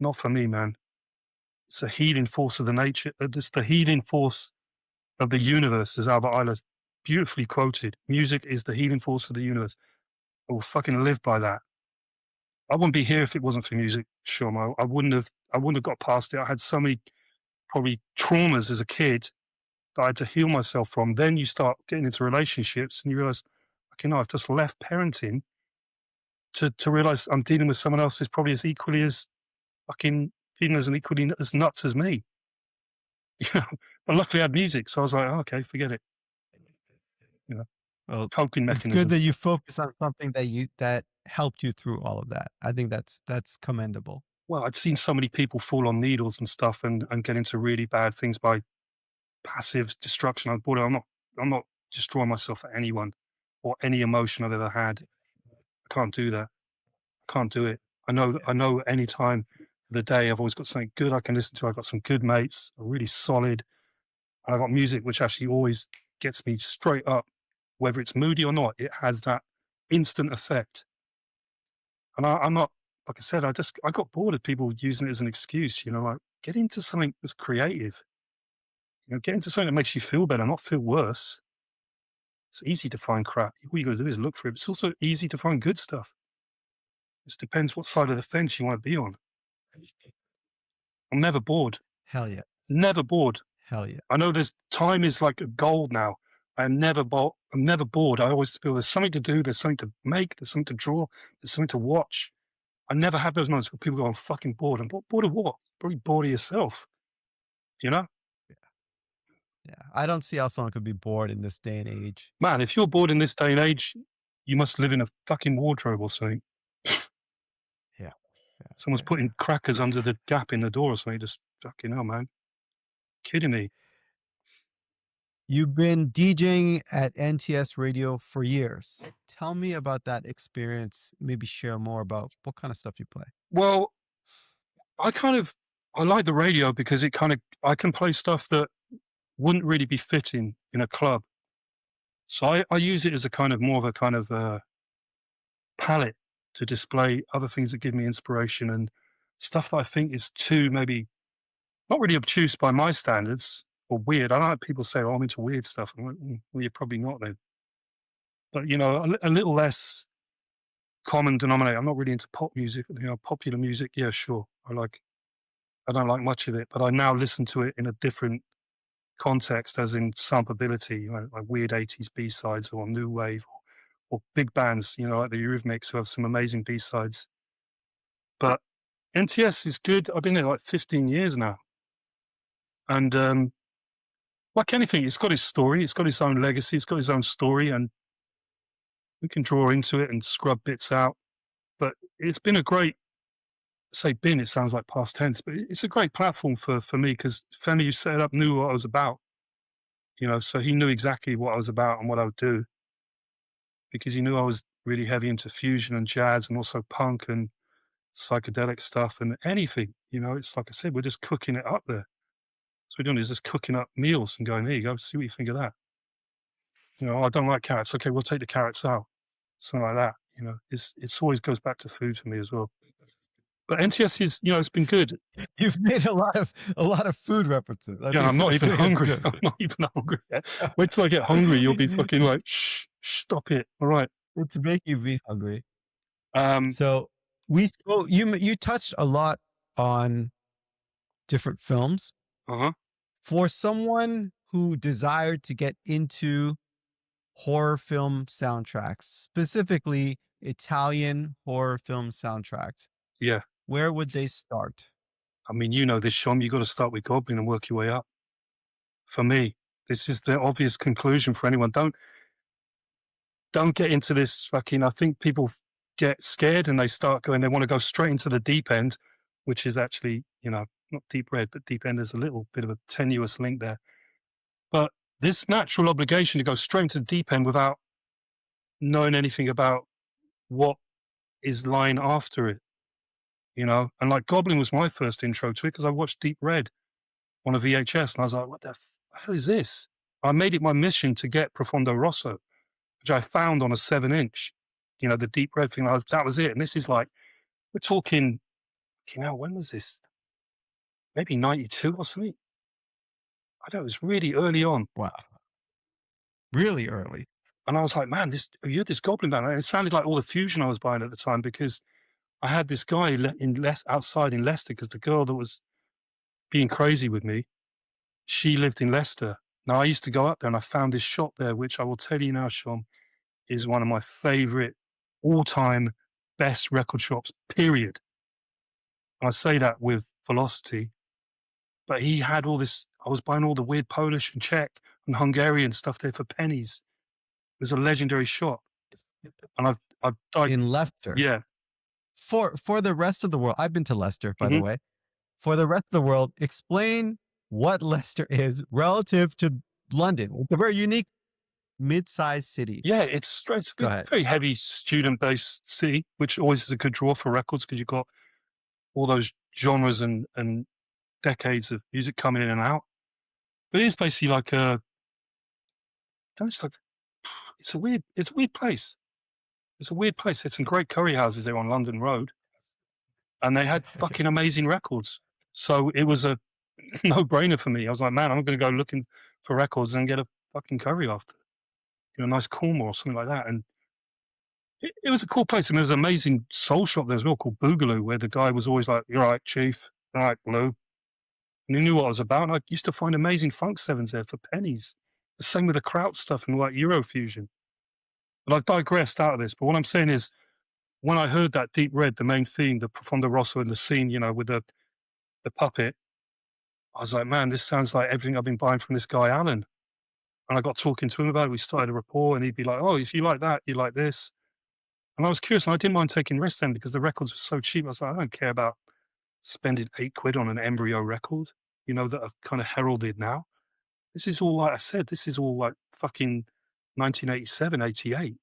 not for me, man. It's a healing force of the nature. It's the healing force of the universe, as Albert Einstein beautifully quoted. Music is the healing force of the universe. I will fucking live by that. I wouldn't be here if it wasn't for music, Shom. I wouldn't have got past it. I had so many probably traumas as a kid that I had to heal myself from. Then you start getting into relationships and you realize, okay, no, I've just left parenting to realize I'm dealing with someone else who's probably as equally as fucking feeling as equally as nuts as me. You know, but luckily I had music, so I was like, oh, okay, forget it. You know, Well, coping it's good mechanism. that you focus on something that helped you through all of that. I think that's commendable. Well, I'd seen so many people fall on needles and stuff and get into really bad things by passive destruction. I thought I'm not destroying myself for anyone or any emotion I've ever had. I can't do that. I can't do it. I know any time of the day I've always got something good I can listen to. I've got some good mates, really solid, and I've got music which actually always gets me straight up. Whether it's moody or not, it has that instant effect. And I'm not, like I said, I got bored of people using it as an excuse, you know, like get into something that's creative. You know, get into something that makes you feel better, not feel worse. It's easy to find crap. All you got to do is look for it. It's also easy to find good stuff. It just depends what side of the fence you want to be on. I'm never bored. Hell yeah. Never bored. Hell yeah. I know time is like gold now. I'm never bored. I always feel there's something to do, there's something to make, there's something to draw, there's something to watch. I never have those moments where people go, I'm fucking bored. I'm bored of what? Probably bored of yourself. You know? Yeah. I don't see how someone could be bored in this day and age. Man, if you're bored in this day and age, you must live in a fucking wardrobe or something. Yeah. Someone's putting crackers under the gap in the door or something. Just fucking hell, man. Kidding me. You've been DJing at NTS Radio for years. Tell me about that experience. Maybe share more about what kind of stuff you play. Well, I like the radio because I can play stuff that wouldn't really be fitting in a club. So I use it as more of a kind of palette to display other things that give me inspiration and stuff that I think is too maybe not really obtuse by my standards or weird. I don't like people say, oh, I'm into weird stuff. I'm like, well, you're probably not then. But, you know, a little less common denominator. I'm not really into pop music. You know, popular music, yeah, sure. I don't like much of it, but I now listen to it in a different context, as in sampleability, you know, like weird 80s B-sides or new wave or big bands, you know, like the Eurythmics who have some amazing B-sides. But NTS is good. I've been there like 15 years now. And like anything, it's got its story, it's got its own legacy, it's got its own story, and we can draw into it and scrub bits out. But it's been a great, it sounds like past tense, but it's a great platform for me because Femi, who set it up, knew what I was about. You know, so he knew exactly what I was about and what I would do because he knew I was really heavy into fusion and jazz and also punk and psychedelic stuff and anything. You know, it's like I said, we're just cooking it up there. So we're doing is just cooking up meals and going, there you go, see what you think of that. You know, I don't like carrots. Okay, we'll take the carrots out. Something like that. You know, it's always goes back to food for me as well. But NTS is, you know, it's been good. You've made a lot of food references. I'm not even hungry. I'm not even hungry yet. Wait till I get hungry. You'll be fucking like, shh, stop it. All right. To make you be hungry. Um, So you touched a lot on different films. uh-huh. For someone who desired to get into horror film soundtracks, specifically Italian horror film soundtracks, Yeah. where would they start? I mean, you know this, Shom. You got to start with Goblin and work your way up. For me, this is the obvious conclusion for anyone. Don't get into this fucking. I think people get scared and they want to go straight into the deep end, which is actually, you know, not deep red, but deep end. There's a little bit of a tenuous link there. But this natural obligation to go straight into the deep end without knowing anything about what is lying after it, you know, and like Goblin was my first intro to it because I watched Deep Red on a VHS and I was like, what the hell is this? I made it my mission to get Profondo Rosso, which I found on a 7-inch, you know, the Deep Red thing. That was it. And this is like, we're talking, you know, when was this? Maybe 92 or something. I don't know, it was really early on. Wow. Really early. And I was like, man, have you heard this Goblin band? And it sounded like all the fusion I was buying at the time because I had this guy outside in Leicester because the girl that was being crazy with me, she lived in Leicester. Now, I used to go up there and I found this shop there, which I will tell you now, Shom, is one of my favorite all-time best record shops, period. And I say that with velocity. But he had all this, I was buying all the weird Polish and Czech and Hungarian stuff there for pennies. It was a legendary shop. And I've In Leicester. yeah. For the rest of the world, I've been to Leicester, by the Mhm. way. For the rest of the world, explain what Leicester is relative to London. It's a very unique mid-sized city. Yeah, it's straight. It's Go a ahead. very heavy student-based city, which always is a good draw for records because you've got all those genres and decades of music coming in and out. But it is basically like it's like it's a weird place. It's a weird place. There's some great curry houses there on London Road, and they had fucking amazing records. So it was a no-brainer for me. I was like, man, I'm going to go looking for records and get a fucking curry after, a nice Cornwall or something like that. And it was a cool place. And there's an amazing soul shop there as well called Boogaloo, where the guy was always like, "You're right, Chief. All right, Blue." And he knew what I was about. And I used to find amazing funk sevens there for pennies. The same with the Kraut stuff and like Eurofusion. But I've digressed out of this. But what I'm saying is, when I heard that Deep Red, the main theme, the Profondo Rosso and the scene, with the puppet, I was like, man, this sounds like everything I've been buying from this guy, Alan. And I got talking to him about it. We started a rapport, and he'd be like, "Oh, if you like that, you like this." And I was curious, and I didn't mind taking risks then because the records were so cheap. I was like, I don't care about spending £8 on an embryo record, that are kind of heralded now. This is all, like I said, this is all like fucking 1987, 88.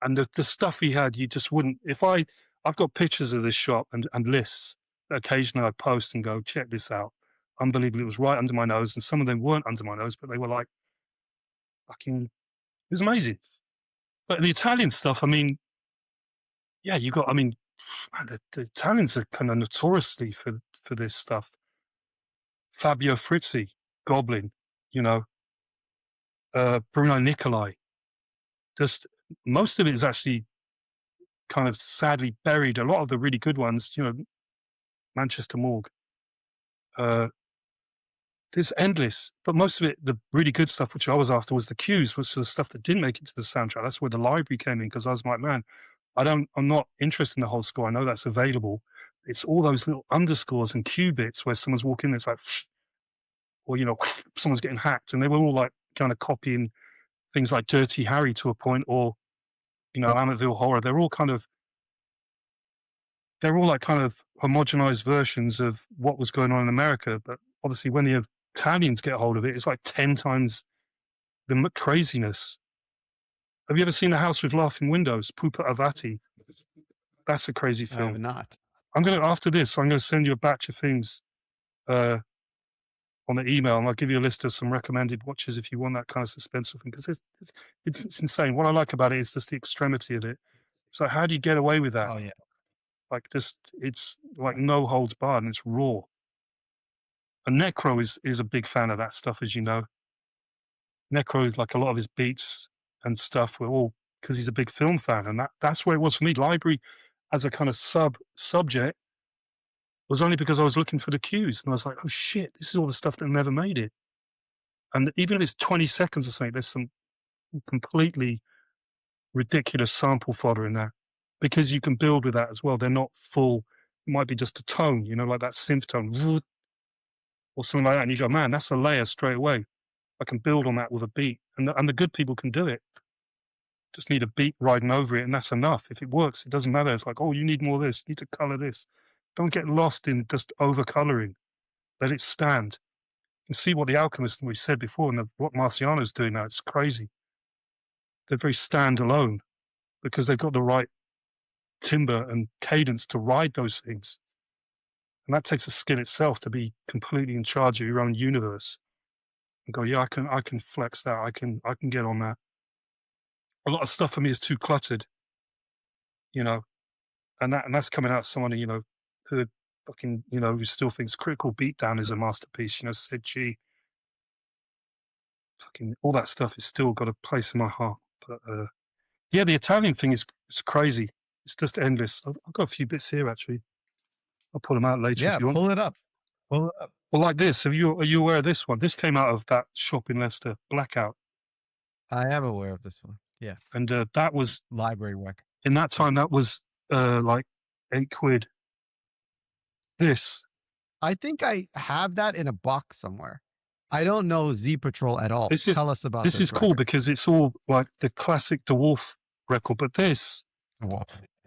And the stuff he had, you just wouldn't, I've got pictures of this shop and lists that occasionally I post and go, check this out. Unbelievable. It was right under my nose. And some of them weren't under my nose, but they were like fucking, it was amazing. But the Italian stuff, I mean, yeah, man, the Italians are kind of notoriously for this stuff. Fabio Frizzi, Goblin, Bruno Nicolai. Just most of it is actually kind of sadly buried. A lot of the really good ones, Manchester Morgue. There's endless, but most of it, the really good stuff, which I was after, was the cues, was the stuff that didn't make it to the soundtrack. That's where the library came in because I was like, man, I'm not interested in the whole score. I know that's available. It's all those little underscores and cue bits where someone's walking in, it's like, or, someone's getting hacked. And they were all like kind of copying things like Dirty Harry to a point, or, Amityville Horror. They're all like kind of homogenized versions of what was going on in America. But obviously when the Italians get hold of it, it's like 10 times the craziness. Have you ever seen The House with Laughing Windows, Pupa Avati? That's a crazy I have film. not. After this, I'm going to send you a batch of things on the email, and I'll give you a list of some recommended watches if you want that kind of suspenseful thing, because it's insane. What I like about it is just the extremity of it. It's like, how do you get away with that? Oh, yeah. Like, it's like no holds barred, and it's raw. And Necro is a big fan of that stuff, as you know. Necro is like a lot of his beats and stuff were all because he's a big film fan, and that's where it was for me. Library as a kind of subject was only because I was looking for the cues, and I was like, oh shit, this is all the stuff that never made it. And even if it's 20 seconds or something, there's some completely ridiculous sample fodder in there because you can build with that as well. They're not full. It might be just a tone, like that synth tone or something like that. And you go, man, that's a layer straight away. I can build on that with a beat. And the good people can do it. Just need a beat riding over it, and that's enough. If it works, it doesn't matter. It's like, oh, you need more of this. You need to color this. Don't get lost in just over-coloring. Let it stand. You can see what the Alchemist, we said before, and what Marciano's doing now. It's crazy. They're very standalone because they've got the right timbre and cadence to ride those things. And that takes a skill itself to be completely in charge of your own universe and go, yeah, I can flex that. I can get on that. A lot of stuff for me is too cluttered, and that's coming out of someone who fucking who still thinks Critical Beatdown is a masterpiece. Sid G. Fucking all that stuff has still got a place in my heart. But yeah, the Italian thing is crazy. It's just endless. I've got a few bits here actually. I'll pull them out later Yeah, if you want. pull it up. Pull it up. Well, like this. Are you aware of this one? This came out of that shop in Leicester, Blackout, I am aware of this one. Yeah, and that was library record. in that time. That was like £8. This. I think I have that in a box somewhere. I don't know Z Patrol at all. Tell us about this. This is cool because it's all like the classic Dwarf record, but this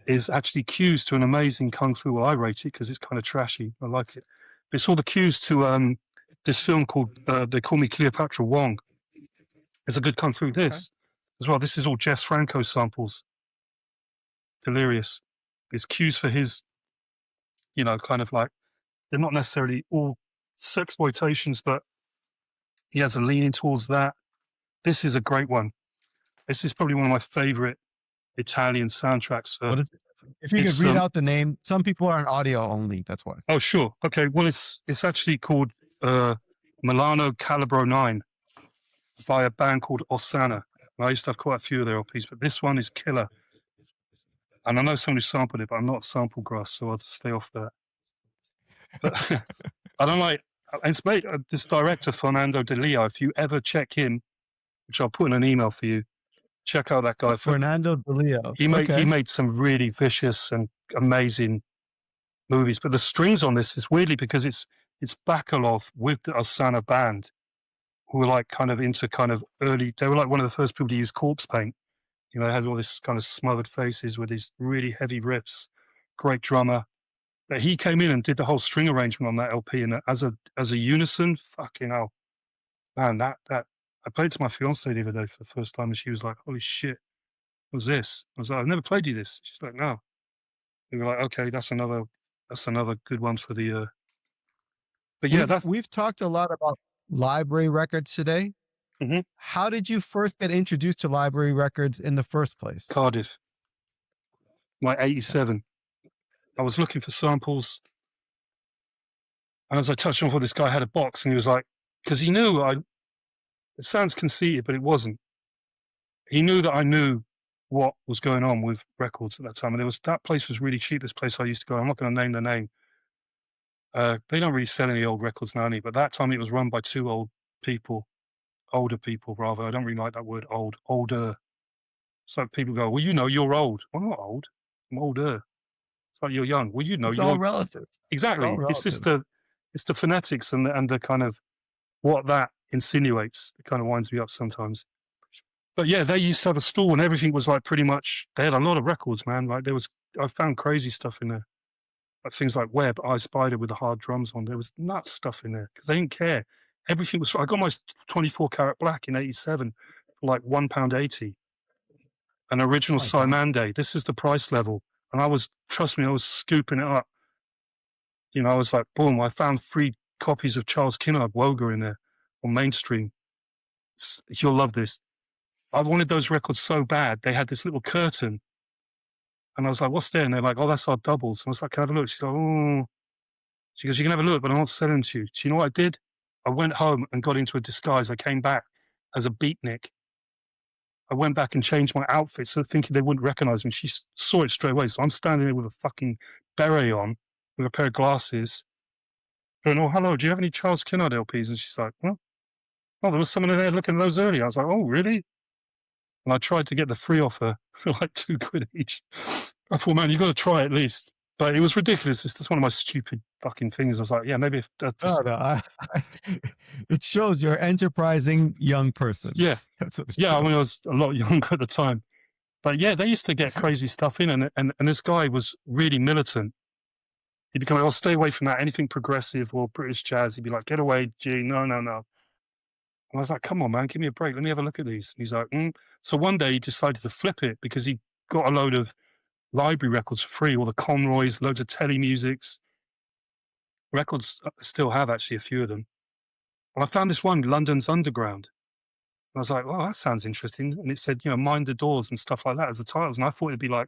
is actually cues to an amazing kung fu. Well, I rate it because it's kind of trashy. I like it. It's all the cues to this film called They Call Me Cleopatra Wong. It's a good kung fu. This as well. This is all Jess Franco samples. Delirious. It's cues for his, kind of like, they're not necessarily all sexploitations, but he has a leaning towards that. This is a great one. This is probably one of my favorite Italian soundtracks. What is it? If you could read out the name, some people are on audio only. That's why. Oh, sure. Okay. Well, it's actually called Milano Calibro 9 by a band called Osana. I used to have quite a few of their LPs, but this one is killer. And I know someone who sampled it, but I'm not a sample grass, so I'll just stay off that. But I don't like. It's made this director Fernando De Leo. If you ever check him, which I'll put in an email for you, check out that guy. Fernando De Leo. He made some really vicious and amazing movies. But the strings on this is weirdly because it's Bakalov with the Osana band, who were like kind of into kind of early. They were like one of the first people to use corpse paint. They had all this kind of smothered faces with these really heavy riffs. Great drummer. But he came in and did the whole string arrangement on that LP, and as a unison, fucking hell, man, that I played it to my fiancée the other day for the first time, and she was like, "Holy shit, what was this?" I was like, "I've never played you this." She's like, "No." We were like, "Okay, that's another good one for the." But yeah, we've talked a lot about library records today. Mm-hmm. How did you first get introduced to library records in the first place? Cardiff, like 87. I was looking for samples, and as I touched on, this guy had a box, and he was like, because he knew it sounds conceited, but it wasn't. He knew that I knew what was going on with records at that time, and that place was really cheap. This place I used to go, I'm not going to name the name. They don't really sell any old records now, but that time it was run by two older people rather. I don't really like that word, older. So people go, well, you're old. Well, I'm not old. I'm older. It's like you're young. Well, it's all relative. Exactly. It's just the phonetics and the kind of what that insinuates. It kind of winds me up sometimes. But yeah, they used to have a store and everything was like pretty much. They had a lot of records, man. Like I found crazy stuff in there, like things like Web, I Spider with the hard drums on. There was nuts stuff in there because they didn't care. Everything was. I got my 24 karat black in '87 for like £1.80. An original Simande. This is the price level. And trust me, I was scooping it up. I was like, boom, I found 3 copies of Charles Kinnard Woga in there on Mainstream. You'll love this. I wanted those records so bad. They had this little curtain. And I was like, what's there? And they're like, oh, that's our doubles. And I was like, can I have a look? She's like, oh. She goes, you can have a look, but I'm not selling them to you. Do you know what I did? I went home and got into a disguise. I came back as a beatnik. I went back and changed my outfit, so thinking they wouldn't recognize me. She saw it straight away. So I'm standing there with a fucking beret on, with a pair of glasses. Going, oh, hello, do you have any Charles Kinnard LPs? And she's like, well, oh, there was someone in there looking at those earlier. I was like, oh, really? And I tried to get the free offer for like £2 each. I thought, man, you got to try at least. But it was ridiculous. It's just one of my stupid fucking things. I was like, yeah, maybe if that's... it shows you're an enterprising young person. Yeah. I mean, I was a lot younger at the time. But yeah, they used to get crazy stuff in. And this guy was really militant. He'd be coming, I'll stay away from that. Anything progressive or British jazz. He'd be like, get away, G. No. And I was like, come on, man, give me a break. Let me have a look at these. And he's like, So one day he decided to flip it because he got a load of library records for free, all the Conroys, loads of telemusics. Records I still have actually a few of them. And I found this one, London's Underground. And I was like, oh, that sounds interesting. And it said, Mind the Doors and stuff like that as the titles. And I thought it'd be like,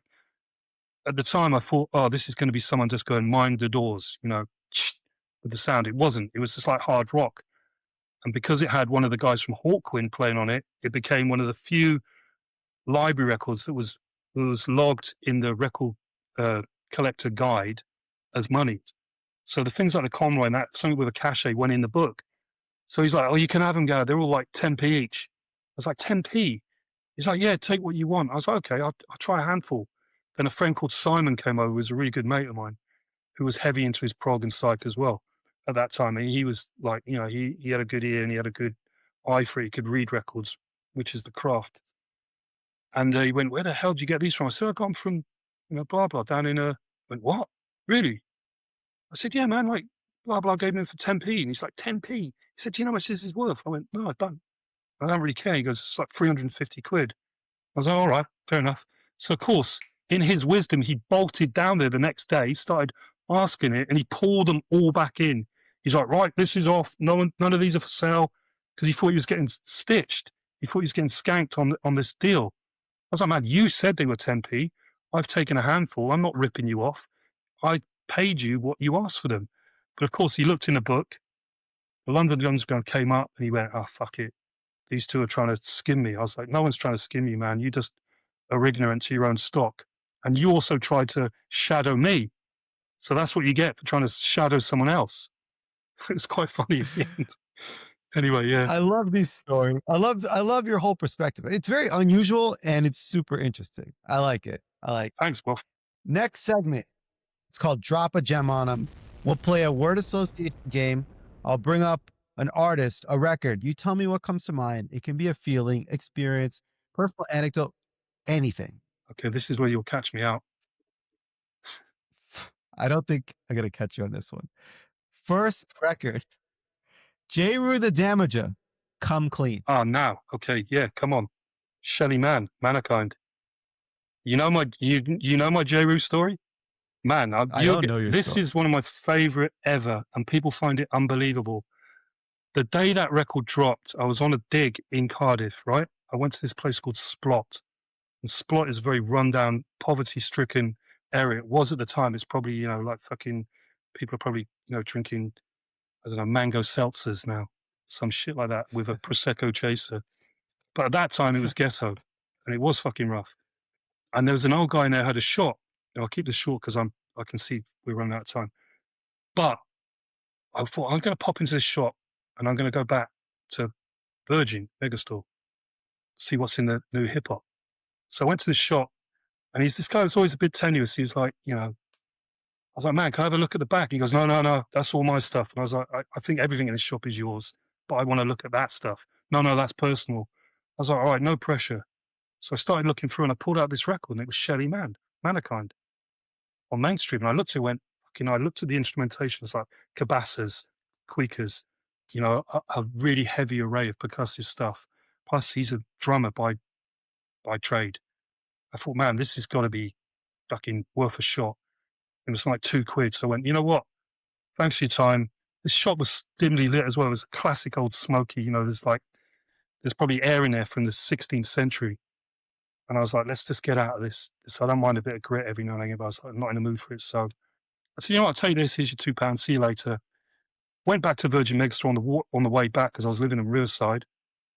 at the time I thought, oh, this is going to be someone just going, Mind the Doors, with the sound. It wasn't. It was just like hard rock. And because it had one of the guys from Hawkwind playing on it, it became one of the few library records that was was logged in the record collector guide as money. So the things like the Conroy and that, something with a cachet went in the book. So he's like, oh, you can have them, Gary. They're all like 10p each. I was like, 10p? He's like, yeah, take what you want. I was like, okay, I'll try a handful. Then a friend called Simon came over, who was a really good mate of mine, who was heavy into his prog and psych as well at that time. And he was like, you know, he had a good ear and he had a good eye for it. He could read records, which is the craft. And he went, where the hell did you get these from? I said, I got them from, you know, blah, blah, down in went, what? Really? I said, yeah, man, like, blah, blah, gave them for 10p. And he's like, 10p? He said, do you know how much this is worth? I went, no, I don't. I don't really care. He goes, it's like 350 quid. I was like, all right, fair enough. So, of course, in his wisdom, he bolted down there the next day, started asking it, and he pulled them all back in. He's like, right, this is off. None of these are for sale, because he thought he was getting stitched. He thought he was getting skanked on this deal. I was like, man, you said they were 10p. I've taken a handful. I'm not ripping you off. I paid you what you asked for them. But of course, he looked in the book. The London Underground came up, and he went, oh, fuck it. These two are trying to skim me. I was like, no one's trying to skim you, man. You just are ignorant to your own stock. And you also tried to shadow me. So that's what you get for trying to shadow someone else. It was quite funny at the end. Anyway, yeah. I love these stories. I love your whole perspective. It's very unusual and it's super interesting. I like it. Thanks, Buff. Next segment. It's called Drop a Gem on 'em. We'll play a word association game. I'll bring up an artist, a record. You tell me what comes to mind. It can be a feeling, experience, personal anecdote, anything. Okay, this is where you'll catch me out. I don't think I'm going to catch you on this one. First record. J. Rue the Damager, Come Clean. Ah, now. Okay, yeah, come on. Shelly Mann, Mankind. You know my J. Rue story? Man, I don't know your this story. is one of my favorite ever, and people find it unbelievable. The day that record dropped, I was on a dig in Cardiff, right? I went to this place called Splot. And Splot is a very rundown, poverty-stricken area. It was at the time. It's probably, you know, like fucking, people are probably, you know, drinking, I don't know, mango seltzers now. Some shit like that with a Prosecco chaser. But at that time, it was ghetto. And it was fucking rough. And there was an old guy in there who had a shop. And I'll keep this short because I can see we're running out of time. But I thought, I'm going to pop into this shop and I'm going to go back to Virgin Megastore, see what's in the new hip hop. So I went to the shop, and this guy was always a bit tenuous. He was like, you know, I was like, man, can I have a look at the back? He goes, no, that's all my stuff. And I was like, I think everything in this shop is yours, but I want to look at that stuff. No, that's personal. I was like, all right, no pressure. So I started looking through, and I pulled out this record, and it was Shelly Mann, Mankind, on Mainstream. And I looked at it, I looked at the instrumentation. It's like cabassas, Queekers, you know, a really heavy array of percussive stuff. Plus, he's a drummer by trade. I thought, man, this has got to be fucking worth a shot. It was like £2. So I went, you know what? Thanks for your time. This shop was dimly lit as well. It was a classic old smoky, you know, there's probably air in there from the 16th century. And I was like, let's just get out of this. I don't mind a bit of grit every now and again, but I was like, not in the mood for it. So I said, you know what, I'll take this. Here's your £2. See you later. Went back to Virgin Megastore on the way back because I was living in Riverside,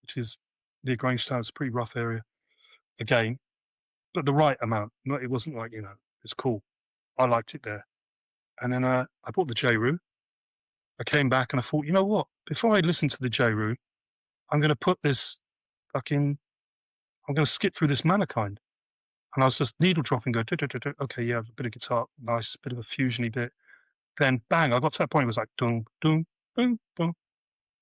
which is near Grangetown. It's a pretty rough area again, but the right amount. It wasn't like, you know, it's cool. I liked it there. And then I bought the J. Rue. I came back and I thought, you know what? Before I listen to the J. Rue, I'm going to put this I'm going to skip through this Mankind. And I was just needle dropping, go, okay, yeah, a bit of guitar, nice, bit of a fusiony bit. Then bang, I got to that point, it was like, dum, dum, boom, boom.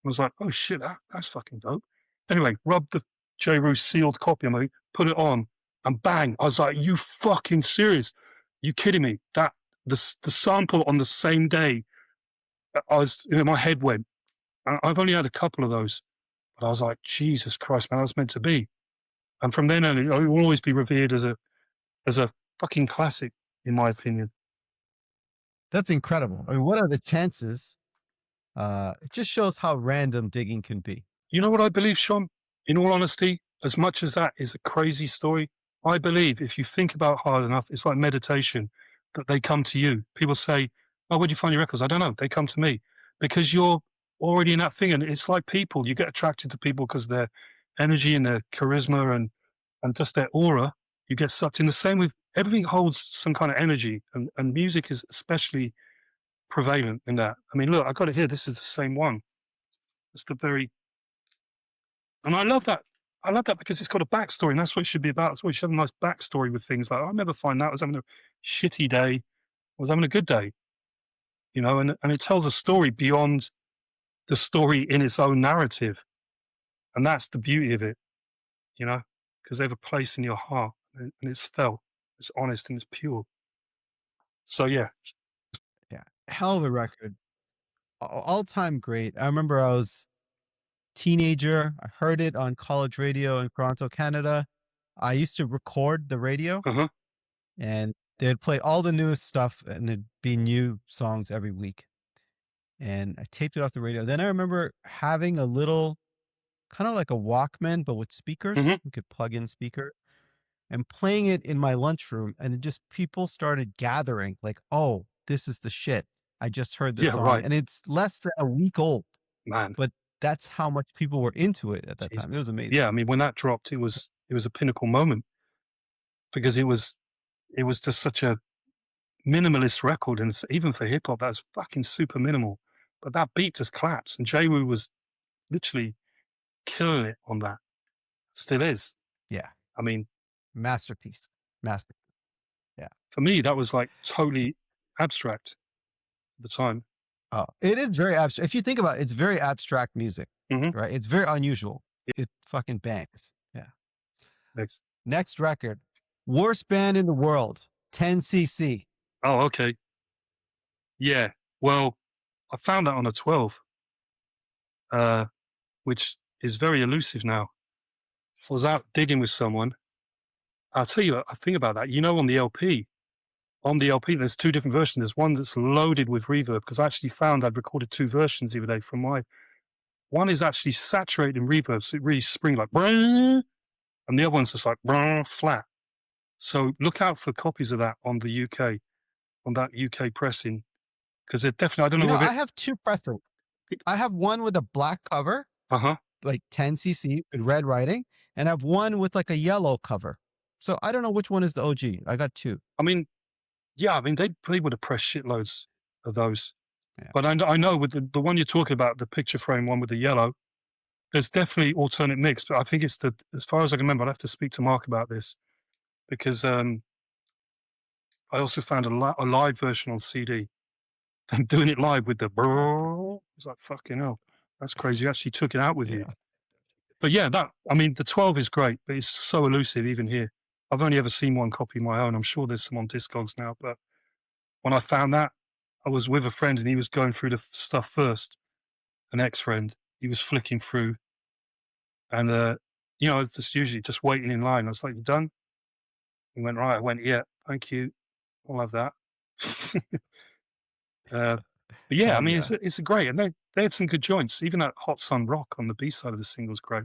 I was like, oh shit, that's fucking dope. Anyway, rubbed the J. Rue sealed copy on me, put it on, and bang, I was like, you fucking serious? You kidding me? That the sample on the same day, my head went. I've only had a couple of those, but I was like, Jesus Christ, man, that was meant to be. And from then on, it will always be revered as a fucking classic, in my opinion. That's incredible. I mean, what are the chances? It just shows how random digging can be. You know what I believe, Shom? In all honesty, as much as that is a crazy story, I believe if you think about it hard enough, it's like meditation, that they come to you. People say, oh, where'd you find your records? I don't know. They come to me because you're already in that thing. And it's like people. You get attracted to people because of their energy and their charisma and just their aura. You get sucked in. The same with everything holds some kind of energy, and music is especially prevalent in that. I mean, look, I got it here. This is the same one. It's the very, and I love that. I love that because it's got a backstory, and that's what it should be about. That's why you should have a nice backstory with things. Like I never find that I was having a shitty day, I was having a good day, you know, and it tells a story beyond the story in its own narrative, and that's the beauty of it, you know, because they have a place in your heart, and it's felt, it's honest, and it's pure. So yeah, Yeah. Hell of a record. All time great. I remember I was teenager. I heard it on college radio in Toronto, Canada. I used to record the radio uh-huh. and they'd play all the newest stuff and there'd be new songs every week. And I taped it off the radio. Then I remember having a little kind of like a Walkman, but with speakers. Mhm. You could plug in speaker and playing it in my lunchroom. And it just people started gathering like, oh, this is the shit. I just heard this Yeah, song. right. And it's less than a week old, Man, but that's how much people were into it at that time. It Jesus. was amazing. Yeah, I mean, when that dropped, it was a pinnacle moment because it was just such a minimalist record, and even for hip hop, that's fucking super minimal. But that beat just claps, and J-Wu was literally killing it on that. Still is. Yeah. I mean, Masterpiece. Masterpiece. Yeah. for me, that was like totally abstract at the time. Oh, it is very abstract. If you think about it, it's very abstract music, Mhm. right? It's very unusual. Yeah. It fucking bangs. Yeah. Next. Next record. Worst band in the world. 10cc. Oh, okay. Yeah. Well, I found that on a 12, which is very elusive now. I was out digging with someone. I'll tell you a thing about that. You know, on the LP, there's two different versions. There's one that's loaded with reverb because I actually found I'd recorded two versions the other day from my. One is actually saturated in reverb, so it really springs like, and the other one's just like flat. So look out for copies of that on the UK, on that UK pressing, because it definitely. I don't know. I have two pressings. I have one with a black cover, like 10cc with red writing, and I have one with like a yellow cover. So I don't know which one is the OG. I got two. I mean, yeah, I mean they would have pressed shitloads of those. Yeah. But I know with the one you're talking about, the picture frame one with the yellow, there's definitely alternate mix. But I think it's as far as I can remember, I'd have to speak to Mark about this because I also found a live version on CD. Them doing it live with the it's like fucking hell, that's crazy. You actually took it out with you. But yeah, the 12 is great, but it's so elusive even here. I've only ever seen one copy of my own. I'm sure there's some on Discogs now, but when I found that, I was with a friend and he was going through the stuff first, an ex-friend. He was flicking through and, I was just usually just waiting in line. I was like, you done? He went, right. I went, yeah, thank you. I'll have that. But yeah, I mean, it's a great, and they had some good joints. Even that Hot Sun Rock on the B side of the single is great.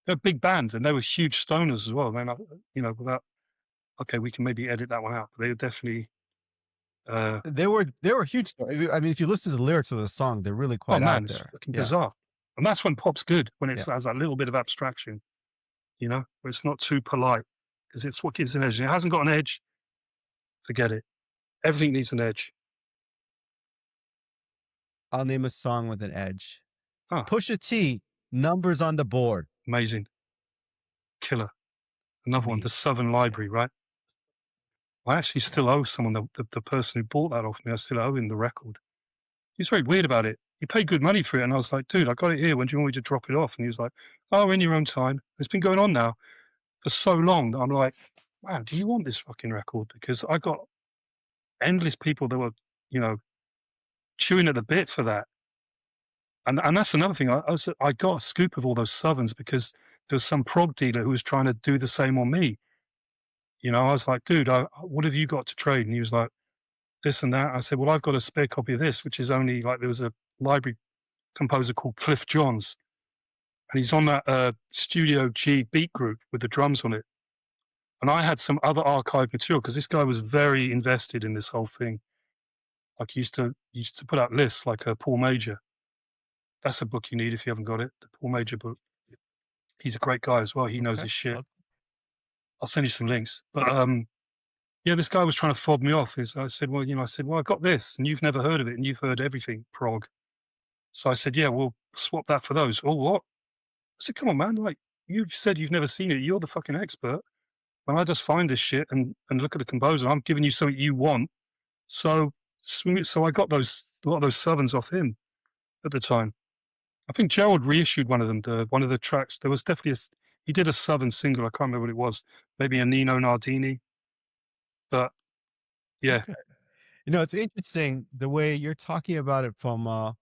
They're a big band and they were huge stoners as well. Man, without, okay, we can maybe edit that one out, but they were definitely, They were huge. I mean, if you listen to the lyrics of the song, they're really quite out it's there. fucking bizarre. And that's when pop's good, when it Yeah. has that little bit of abstraction, where it's not too polite, because it's what gives an edge. It hasn't got an edge, forget it. Everything needs an edge. I'll name a song with an edge. Ah. Pusha T, Numbers on the Board. Amazing. Killer. Another one, the Southern Library, right? I actually still owe someone, the person who bought that off me, I still owe him the record. He's very weird about it. He paid good money for it, and I was like, dude, I got it here. When do you want me to drop it off? And he was like, oh, in your own time. It's been going on now for so long that I'm like, man, do you want this fucking record? Because I got endless people that were, chewing at the bit for that. And that's another thing. I got a scoop of all those Southerns because there was some prog dealer who was trying to do the same on me. I was like, dude, what have you got to trade? And he was like, this and that. I said, well, I've got a spare copy of this, which is only like, there was a library composer called Cliff Johns. And he's on that Studio G beat group with the drums on it. And I had some other archive material because this guy was very invested in this whole thing. Like he used to put out lists like Paul Major. That's a book you need if you haven't got it, the Paul Major book. He's a great guy as well. He knows his shit. I'll send you some links. But yeah, this guy was trying to fob me off. I said, well, I've got this, and you've never heard of it, and you've heard everything prog. So I said, yeah, we'll swap that for those. Oh, what? I said, come on, man. Like, you've said you've never seen it. You're the fucking expert. When I just find this shit and look at the composer, I'm giving you something you want. So I got a lot of those Southerns off him at the time. I think Gerald reissued one of them. One of the tracks. There was definitely he did a Southern single. I can't remember what it was. Maybe a Nino Nardini. But yeah. Okay. You know, it's interesting the way you're talking about it from a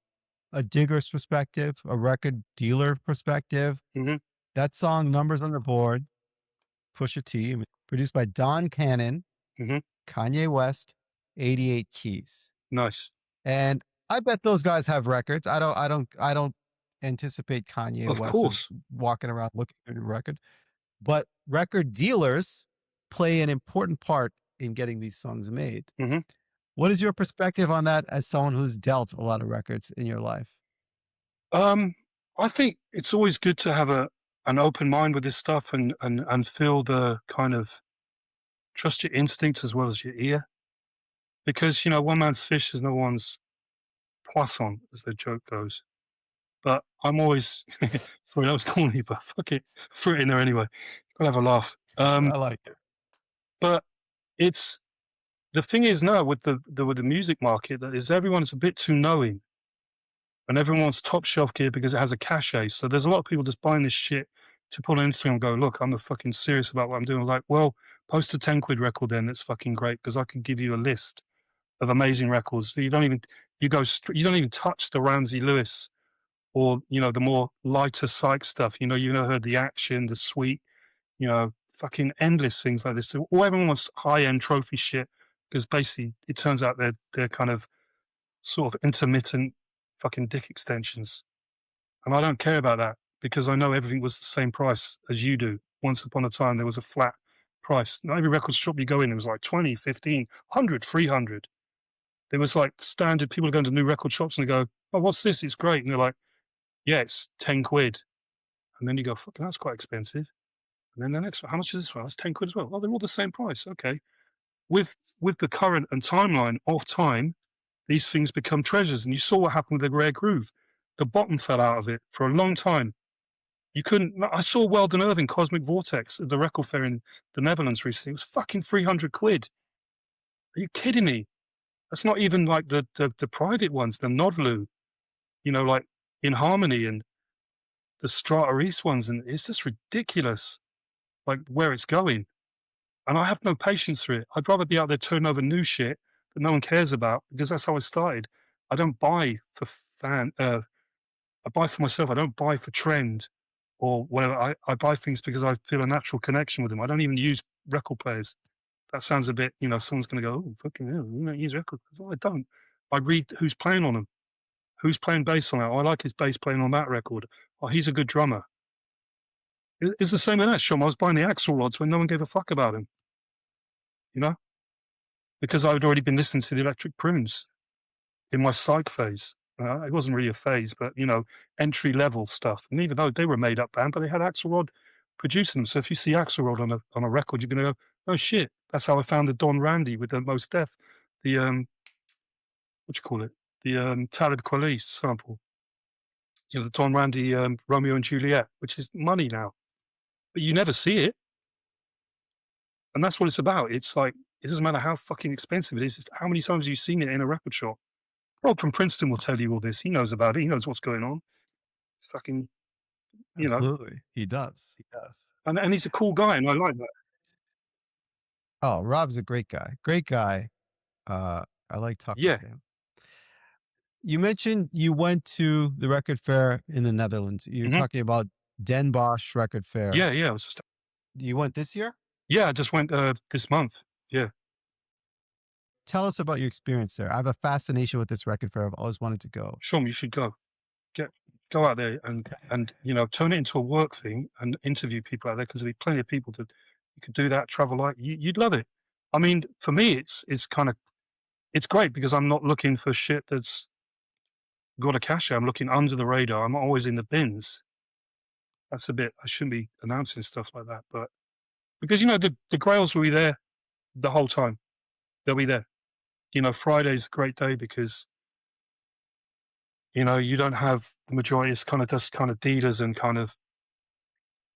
digger's perspective, a record dealer perspective. Hmm. That song, Numbers on the Board, Pusha T, produced by Don Cannon, Hmm. Kanye West, 88 Keys. Nice. And I bet those guys have records. I don't anticipate Kanye Of West course. is walking around looking through records. But record dealers play an important part in getting these songs made. Hmm. What is your perspective on that as someone who's dealt a lot of records in your life? I think it's always good to have an open mind with this stuff and feel the kind of trust your instinct as well as your ear. Because, one man's fish is no one's poisson, as the joke goes. But I'm always sorry, that was corny, but fuck it. Threw it in there anyway. Gotta have a laugh. I like it. But it's the thing is now with the music market that is everyone's a bit too knowing. And everyone wants top shelf gear because it has a cachet. So there's a lot of people just buying this shit to put on Instagram and go, look, I'm fucking serious about what I'm doing. Like, well, post a 10 quid record then that's fucking great because I can give you a list of amazing records. You don't even touch the Ramsey Lewis or, the more lighter psych stuff. You heard the action, the sweet, fucking endless things like this. So everyone wants high-end trophy shit because basically it turns out they're kind of sort of intermittent fucking dick extensions. And I don't care about that because I know everything was the same price as you do. Once upon a time, there was a flat price. Not every record shop you go in, it was like 20, 15, 100, 300. There was like standard, people are going to new record shops and they go, oh, what's this? It's great. And they're like, yeah, it's 10 quid. And then you go, fucking, that's quite expensive. And then the next one, how much is this one? That's 10 quid as well. Oh, they're all the same price. Okay. With the current and timeline of time, these things become treasures. And you saw what happened with the Rare Groove. The bottom fell out of it for a long time. You couldn't. I saw Weldon Irving Cosmic Vortex at the record fair in the Netherlands recently. It was fucking 300 quid. Are you kidding me? That's not even like the private ones, the Nodlu, like In Harmony and the Strata East ones. And it's just ridiculous, like where it's going. And I have no patience for it. I'd rather be out there turning over new shit that no one cares about because that's how I started. I don't buy for I buy for myself. I don't buy for trend or whatever. I buy things because I feel a natural connection with them. I don't even use record players. That sounds a bit, someone's going to go, oh, fucking hell, you don't use record players. I don't. I read who's playing on them, who's playing bass on that. Oh, I like his bass playing on that record. Oh, he's a good drummer. It's the same with that, Shom. I was buying the Axl rods when no one gave a fuck about him, because I had already been listening to the Electric Prunes in my psych phase. It wasn't really a phase, but, entry level stuff. And even though they were a made up band, but they had Axelrod producing them. So if you see Axelrod on a record, you're going to go, oh shit, that's how I found the Don Randy with the Mos Def, the, what you call it? The Talib Kweli sample. The Don Randy Romeo and Juliet, which is money now. But you never see it. And that's what it's about. It's like, it doesn't matter how fucking expensive it is. It's how many times have you seen it in a record shop? Rob from Princeton will tell you all this. He knows about it. He knows what's going on. It's fucking, Absolutely. He does. He does. and he's a cool guy, and I like that. Oh, Rob's a great guy. Great guy. I like talking Yeah. to him. You mentioned you went to the record fair in the Netherlands. You're talking about Den Bosch Record Fair. Yeah. It was You went this year? Yeah, I just went this month. Yeah. Tell us about your experience there. I have a fascination with this record fair. I've always wanted to go. Shom, you should go. Go out there and turn it into a work thing and interview people out there because there'll be plenty of people you could do that, travel like you'd love it. I mean, for me, it's great because I'm not looking for shit that's got a cash out. I'm looking under the radar. I'm not always in the bins. That's a bit, I shouldn't be announcing stuff like that, but Because, the Grails will be there the whole time. They'll be there. Friday's a great day because, you don't have the majority. It's kind of just kind of dealers and kind of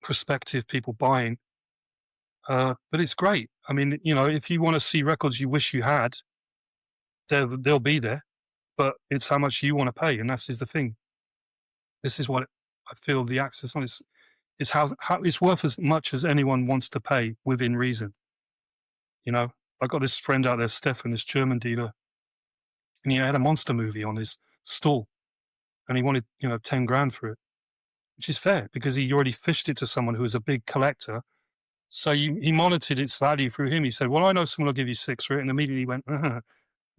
prospective people buying. But it's great. I mean, if you want to see records you wish you had, they'll be there. But it's how much you want to pay, and that's is the thing. This is what I feel the access on is how it's worth as much as anyone wants to pay within reason. I got this friend out there, Stefan, this German dealer, and he had a monster movie on his stall, and he wanted 10 grand for it, which is fair because he already fished it to someone who was a big collector. So he monitored its value through him. He said, "Well, I know someone will give you 6 for it," and immediately went,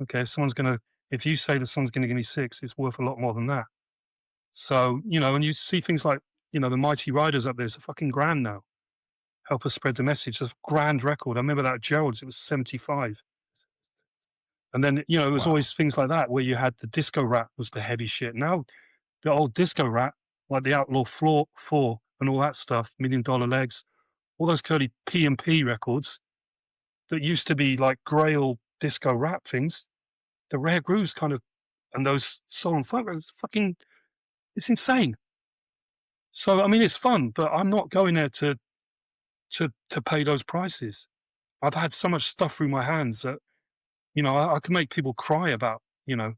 "Okay, if you say that someone's gonna give me 6, it's worth a lot more than that." So and you see things like the Mighty Riders up there. It's a fucking grand now. Help us spread the message. It's a grand record. I remember that at Gerald's. It was 75. And then, it was Wow. always things like that where you had the disco rap was the heavy shit. Now, the old disco rap, like the Outlaw 4 and all that stuff, $1 Million Legs, all those curly P&P records that used to be like Grail disco rap things, the Rare Grooves kind of, and those soul and funk, it's insane. So, I mean, it's fun, but I'm not going there to pay those prices. I've had so much stuff through my hands that, I can make people cry about, I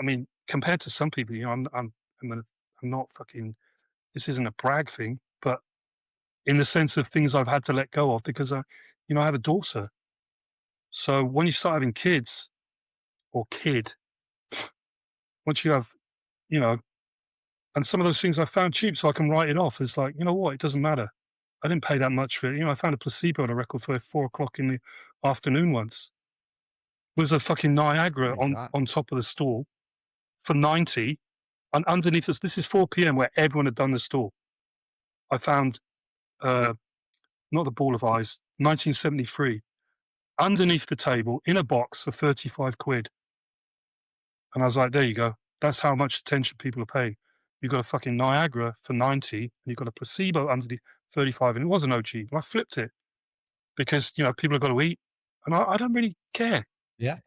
mean, compared to some people, I'm not fucking, this isn't a brag thing, but in the sense of things I've had to let go of because I have a daughter. So when you start having kids or kid, once you have, and some of those things I found cheap so I can write it off. It's like, you know what? It doesn't matter. I didn't pay that much for it. I found a placebo on a record for 4 o'clock in the afternoon once. It was a fucking Niagara on top of the stall for 90. And underneath this is 4 p.m. where everyone had done the stall. I found, not the Ball of Eyes, 1973, underneath the table in a box for 35 quid. And I was like, there you go. That's how much attention people are paying. You've got a fucking Niagara for 90, and you've got a placebo under the 35, and it was an OG. And I flipped it because people have got to eat, and I don't really care. Yeah.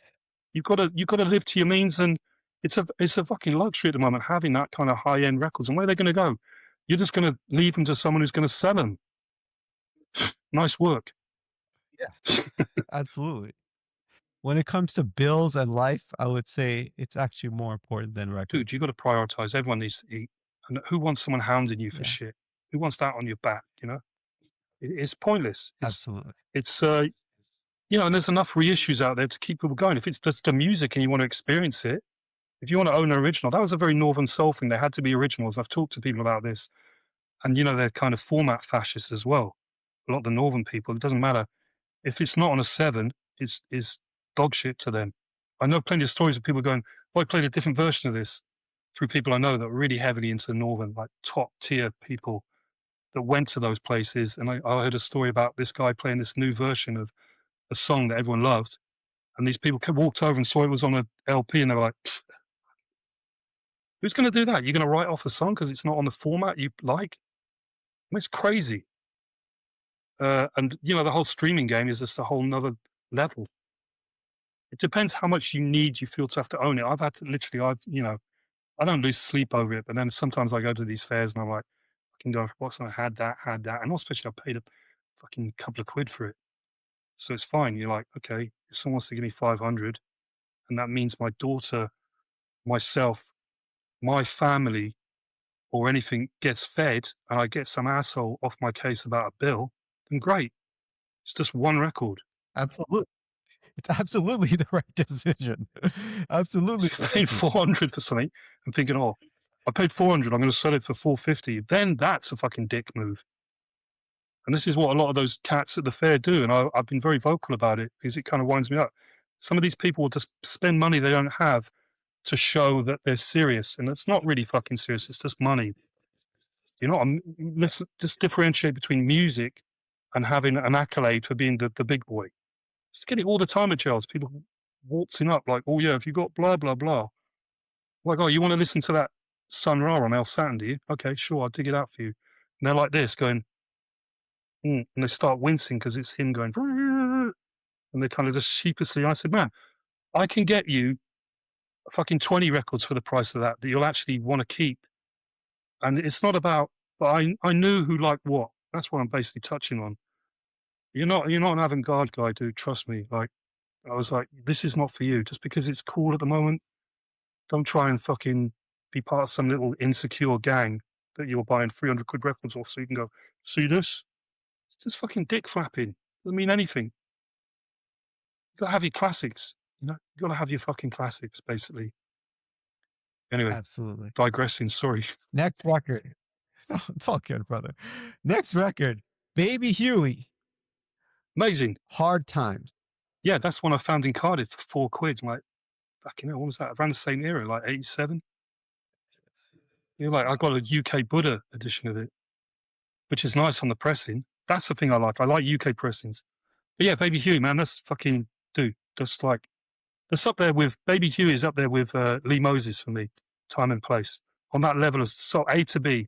You've got to live to your means, and it's a fucking luxury at the moment having that kind of high end records. And where are they going to go? You're just going to leave them to someone who's going to sell them. Nice work. Yeah, absolutely. When it comes to bills and life, I would say it's actually more important than records. Dude, you got to prioritize. Everyone needs to eat. And who wants someone hounding you for shit? Who wants that on your back? It's pointless. Absolutely. It's and there's enough reissues out there to keep people going. If it's just the music and you want to experience it, if you want to own an original, that was a very Northern Soul thing. They had to be originals. I've talked to people about this, and they're kind of format fascists as well. A lot of the Northern people, it doesn't matter if it's not on a 7. It's dog shit to them. I know plenty of stories of people going, "Oh, I played a different version of this," through people I know that are really heavily into Northern, like top tier people that went to those places. And I heard a story about this guy playing this new version of a song that everyone loved. And these people walked over and saw it was on a LP, and they were like, "Pfft, who's going to do that? You're going to write off a song because it's not on the format you like?" I mean, it's crazy. And the whole streaming game is just a whole nother level. It depends how much you feel to have to own it. I've had to literally, I don't lose sleep over it, but then sometimes I go to these fairs and I'm like, I can go, what's I had that, and especially I paid a fucking couple of quid for it. So it's fine. You're like, okay, if someone wants to give me 500, and that means my daughter, myself, my family, or anything gets fed, and I get some asshole off my case about a bill, then great. It's just one record. Absolutely. It's absolutely the right decision. Absolutely. Paying 400 for something and thinking, oh, I paid 400, I'm going to sell it for 450. Then that's a fucking dick move. And this is what a lot of those cats at the fair do. And I've been very vocal about it because it kind of winds me up. Some of these people will just spend money they don't have to show that they're serious. And it's not really fucking serious. It's just money. Let's just differentiate between music and having an accolade for being the big boy. Just get it all the time at Charles. People waltzing up like, oh yeah, if you got blah, blah, blah. Like, oh, you want to listen to that Sun Ra on El Saturn, do you? Okay, sure, I'll dig it out for you. And they're like this, going, And they start wincing because it's him going, and they kind of just sheepishly. I said, man, I can get you fucking 20 records for the price of that you'll actually want to keep. And it's not about, but I knew who liked what. That's what I'm basically touching on. You're not an avant-garde guy, dude. Trust me. Like, I was like, this is not for you. Just because it's cool at the moment, don't try and fucking be part of some little insecure gang that you're buying 300 quid records off so you can go, see this? It's just fucking dick flapping. Doesn't mean anything. You gotta have your classics, you gotta have your fucking classics, basically. Anyway, Absolutely. digressing, sorry. Next record. Oh, it's all good, brother. Next record, Baby Huey, Amazing. Hard Times. Yeah, that's one I found in Cardiff for £4. Like, fucking hell, what was that? Around the same era, like 87? I got a UK Buddha edition of it, which is nice on the pressing. That's the thing I like. I like UK pressings. But yeah, Baby Huey, man, that's fucking, dude, that's up there with, Baby Huey is up there with Lee Moses for me, Time and Place. On that level of A to B.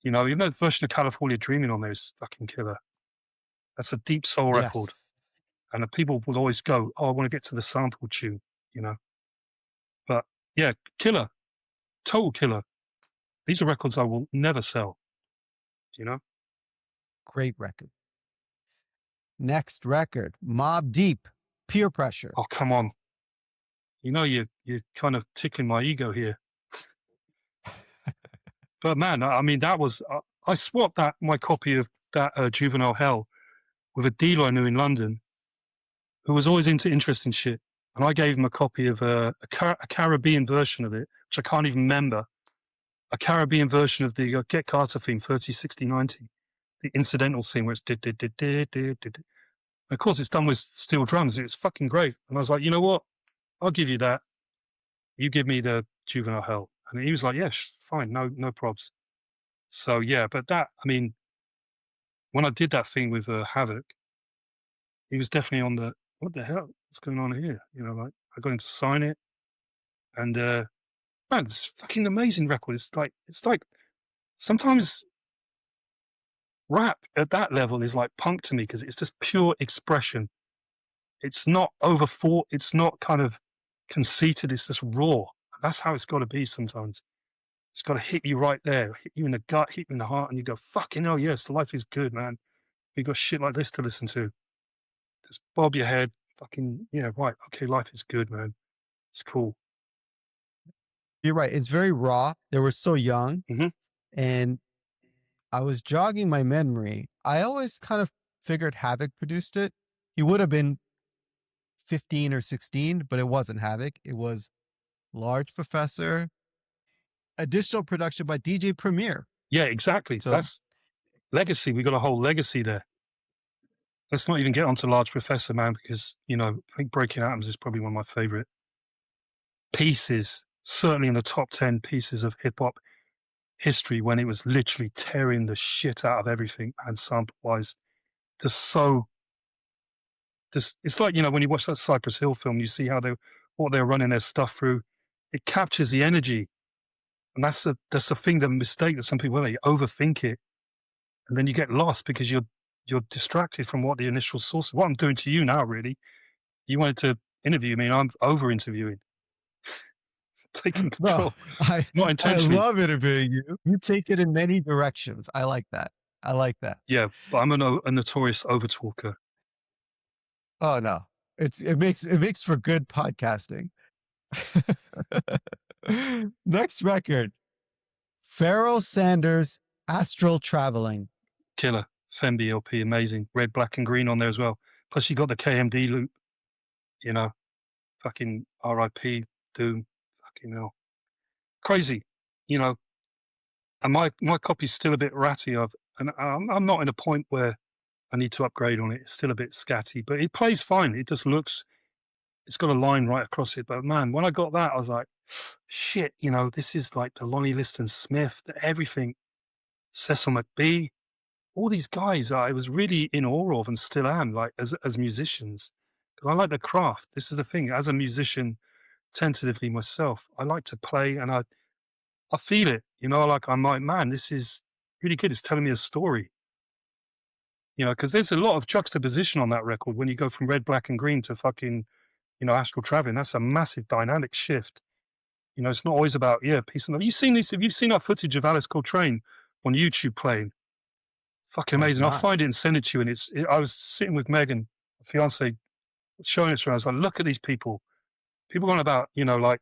Even the version of California Dreaming on there is fucking killer. That's a deep soul record. Yes. And the people will always go, oh, I want to get to the sample tune, But yeah, killer. Total killer. These are records I will never sell, Great record. Next record, Mobb Deep, Peer Pressure. Oh, come on. You're kind of tickling my ego here. But man, I mean, that was, I swapped my copy of that Juvenile Hell with a dealer I knew in London who was always into interesting shit. And I gave him a copy of a Caribbean version of it, which I can't even remember. A Caribbean version of the Get Carter theme, 30, 60, 90. The incidental scene where it's did. Of course, it's done with steel drums. It's fucking great. And I was like, you know what? I'll give you that. You give me the Juvenile Hell. And he was like, yeah, fine. No probs. So yeah, but that, I mean, when I did that thing with Havoc, he was definitely on the, what the hell? What's going on here? I got him to sign it. And man, it's a fucking amazing record. It's like sometimes rap at that level is like punk to me because it's just pure expression. It's not overthought. It's not kind of conceited. It's just raw. That's how it's got to be sometimes. It's got to hit you right there, hit you in the gut, hit you in the heart, and you go, fucking hell, yes, life is good, man. We got shit like this to listen to. Just bob your head, fucking, yeah, right, okay, life is good, man. It's cool. You're right. It's very raw. They were so young. Mhm. And I was jogging my memory. I always kind of figured Havoc produced it. He would have been 15 or 16, but it wasn't Havoc. It was Large Professor. Additional production by DJ Premier. Yeah, exactly. So that's legacy. We got a whole legacy there. Let's not even get onto Large Professor, man, because, I think Breaking Atoms is probably one of my favorite pieces, certainly in the top 10 pieces of hip hop history when it was literally tearing the shit out of everything and sample wise. It's like, when you watch that Cypress Hill film, you see what they're running their stuff through. It captures the energy. And that's the thing, the mistake that some people make. You overthink it. And then you get lost because you're distracted from what the initial source, what I'm doing to you now, really. You wanted to interview me and I'm over interviewing. Taking control. No, not intentionally. I love interviewing you. You take it in many directions. I like that. Yeah, but I'm a notorious overtalker. Oh no. It makes for good podcasting. Next record. Pharoah Sanders, Astral Traveling. Killer. Fembi LP, amazing. Red, black, and green on there as well. Plus, you got the KMD loop. Fucking RIP, Doom. Fucking hell. Crazy. And my copy's still a bit ratty. And I'm not in a point where I need to upgrade on it. It's still a bit scatty, but it plays fine. It just looks, it's got a line right across it. But man, when I got that, I was like, shit, this is like the Lonnie Liston Smith, everything, Cecil McBee, all these guys I was really in awe of and still am, like as musicians. Because I like the craft. This is the thing. As a musician, tentatively myself, I like to play and I feel it. I'm like, man, this is really good. It's telling me a story. You know, because there's a lot of juxtaposition on that record when you go from red, black, and green to fucking, you know, astral traveling. That's a massive dynamic shift. You know, it's not always about, yeah, peace and love. You've seen this, if you've seen that footage of Alice Coltrane on YouTube playing, fucking I've amazing. I'll not. find it and send it to you. And I was sitting with Megan, my fiance, showing it to her. I was like, look at these people. People going about, you know, like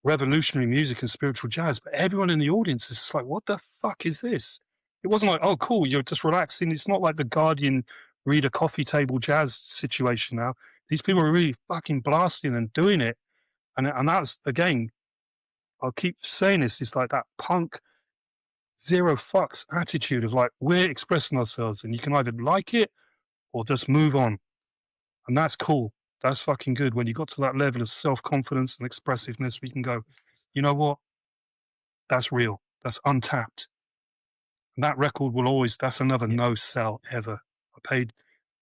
revolutionary music and spiritual jazz, but everyone in the audience is just like, what the fuck is this? It wasn't like, oh, cool, you're just relaxing. It's not like the Guardian read a coffee table jazz situation now. These people are really fucking blasting and doing it. And that's, again, I'll keep saying this, it's like that punk zero fucks attitude of like, we're expressing ourselves and you can either like it or just move on. And that's cool. That's fucking good. When you got to that level of self-confidence and expressiveness, we can go, you know what? That's real. That's untapped. And that record will always, that's another no sell ever. I paid,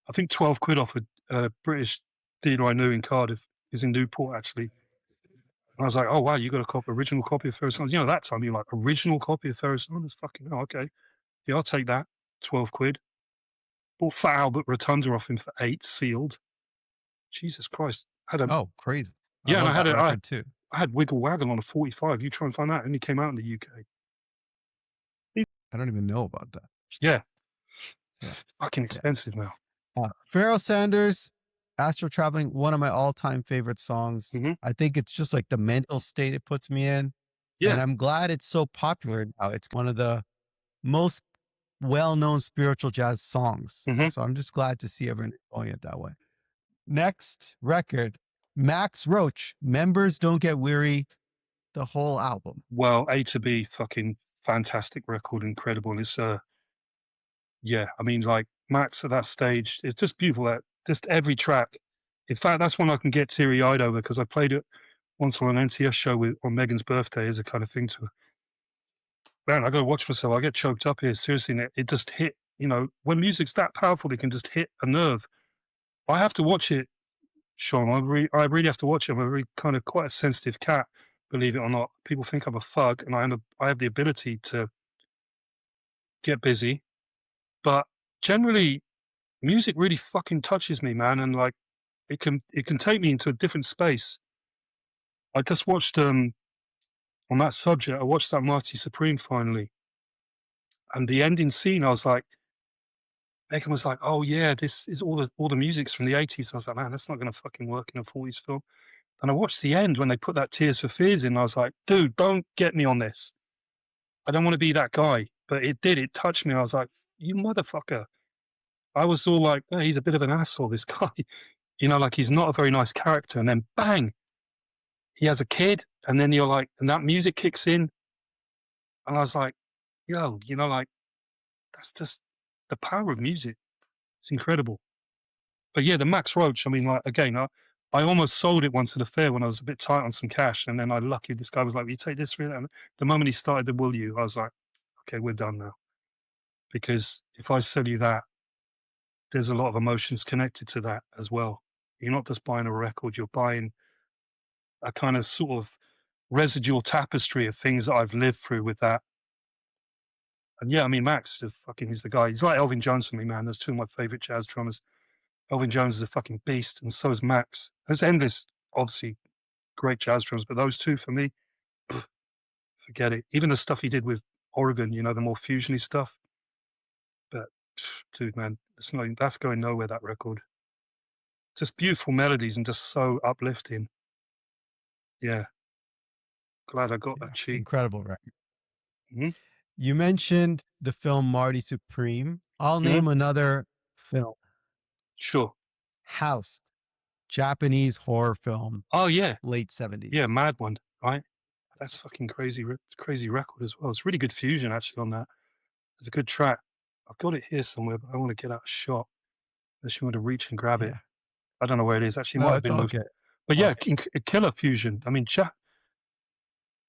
I think 12 quid off a British dealer I knew in Cardiff. He's in Newport, actually. And I was like, oh, wow, you got a original copy of Ferris. You know, that time you're like, original copy of Ferris. Oh, fucking, oh, okay. Yeah, I'll take that. 12 quid. Bought Fat Albert Rotunda off him for 8, sealed. Jesus Christ. Oh, crazy. Yeah, and I had that record too. I had Wiggle Waggle on a 45. You try and find that. It only came out in the UK. I don't even know about that. Yeah. Yeah. It's fucking expensive now. Pharoah Sanders, Astral Traveling, one of my all-time favorite songs. Mhm. I think it's just like the mental state it puts me in. Yeah. And I'm glad it's so popular now. It's one of the most well-known spiritual jazz songs. Mhm. So I'm just glad to see everyone going it that way. Next record, Max Roach, Members Don't Get Weary, the whole album. Well, A to B, fucking fantastic record, incredible. It's yeah, I mean, like Max at that stage, it's just beautiful. That just every track. In fact, that's one I can get teary-eyed over because I played it once on an NTS show on Megan's birthday as a kind of thing to her. Man, I got to watch myself. I get choked up here. Seriously, and it just hit. You know, when music's that powerful, it can just hit a nerve. I have to watch it, Sean. I really have to watch it. I'm a very kind of quite a sensitive cat, believe it or not. People think I'm a thug, and I have the ability to get busy. But generally, music really fucking touches me, man, and like it can take me into a different space. I just watched on that subject. I watched that Marty Supreme finally, and the ending scene. I was like, Megan was like, "Oh yeah, this is all the music's from the '80s." I was like, "Man, that's not going to fucking work in a '40s film." And I watched the end when they put that Tears for Fears in. I was like, "Dude, don't get me on this. I don't want to be that guy." But it did. It touched me. I was like, "You motherfucker." I was all like, oh, he's a bit of an asshole, this guy. You know, like he's not a very nice character. And then bang, he has a kid. And then you're like, and that music kicks in. And I was like, yo, you know, like that's just the power of music. It's incredible. But yeah, the Max Roach, I mean, like, again, I almost sold it once at a fair when I was a bit tight on some cash. And then this guy was like, you take this for it. And the moment he started the Will You, I was like, okay, we're done now. Because if I sell you that, there's a lot of emotions connected to that as well. You're not just buying a record, you're buying a kind of sort of residual tapestry of things that I've lived through with that. And yeah, I mean, Max is he's the guy. He's like Elvin Jones for me, man. There's two of my favorite jazz drummers. Elvin Jones is a fucking beast, and so is Max. There's endless, obviously, great jazz drummers, but those two for me, forget it. Even the stuff he did with Oregon, you know, the more fusiony stuff. But dude, man, that's going nowhere, that record. Just beautiful melodies and just so uplifting. Yeah. Glad I got that cheap. Incredible record. Mm-hmm. You mentioned the film Marty Supreme. I'll name another film. Sure. House, Japanese horror film. Oh, yeah. Late 70s. Yeah, Mad One, right? That's fucking crazy record as well. It's really good fusion, actually, on that. It's a good track. I've got it here somewhere, but I want to get out a shot. Unless you want to reach and grab it. I don't know where it is. Actually, it might have been moved. But yeah, killer fusion. I mean,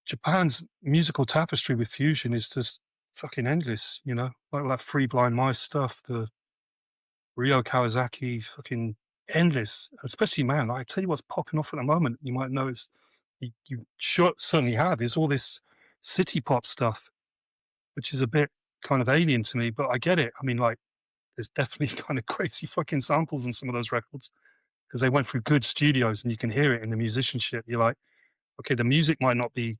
Japan's musical tapestry with fusion is just fucking endless, you know? Like that Free Blind Mice stuff, the Ryo Kawasaki, fucking endless. Especially, man, I tell you what's popping off at the moment, you might notice, you certainly have, is all this city pop stuff, which is a bit kind of alien to me, but I get it. I mean, like, there's definitely kind of crazy fucking samples in some of those records because they went through good studios and you can hear it in the musicianship. You're like, okay, the music might not be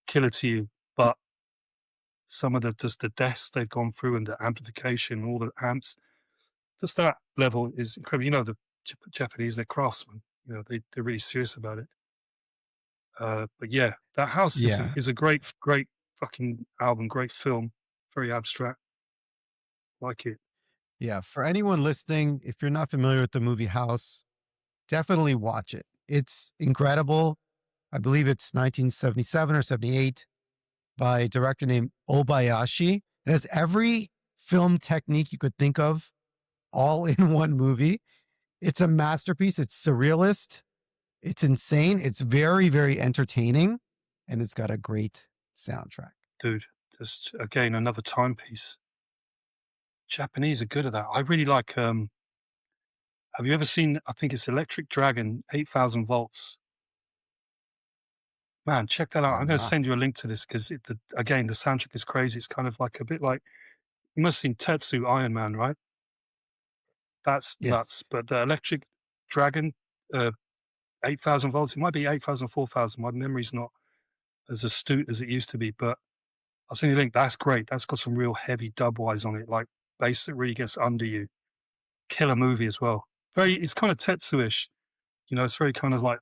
killer to you, but some of the just the deaths they've gone through and the amplification, all the amps, just that level is incredible. You know, the Japanese, they're craftsmen. You know, they're really serious about it. But yeah, that house Yeah. is a great, great fucking album, great film, very abstract. Like it. Yeah. For anyone listening, if you're not familiar with the movie House, definitely watch it. It's incredible. I believe it's 1977 or 78 by a director named Obayashi. It has every film technique you could think of all in one movie. It's a masterpiece. It's surrealist. It's insane. It's very, very entertaining. And it's got a great soundtrack. Dude, just again another timepiece. Japanese are good at that. I really like have you ever seen, I think it's Electric Dragon, 8,000 volts. Man, check that I out. I'm have gonna not. send you a link to this because again the soundtrack is crazy. It's kind of like a bit like you must have seen Tetsu Iron Man, right? That's Yes. nuts. But the Electric Dragon, 8,000 volts, it might be 8,000, 4,000. My memory's not as astute as it used to be, but I'll send you a link. That's great. That's got some real heavy dub wise on it, like bass that really gets under you. Killer movie as well. It's kind of Tetsu-ish. You know, it's very kind of like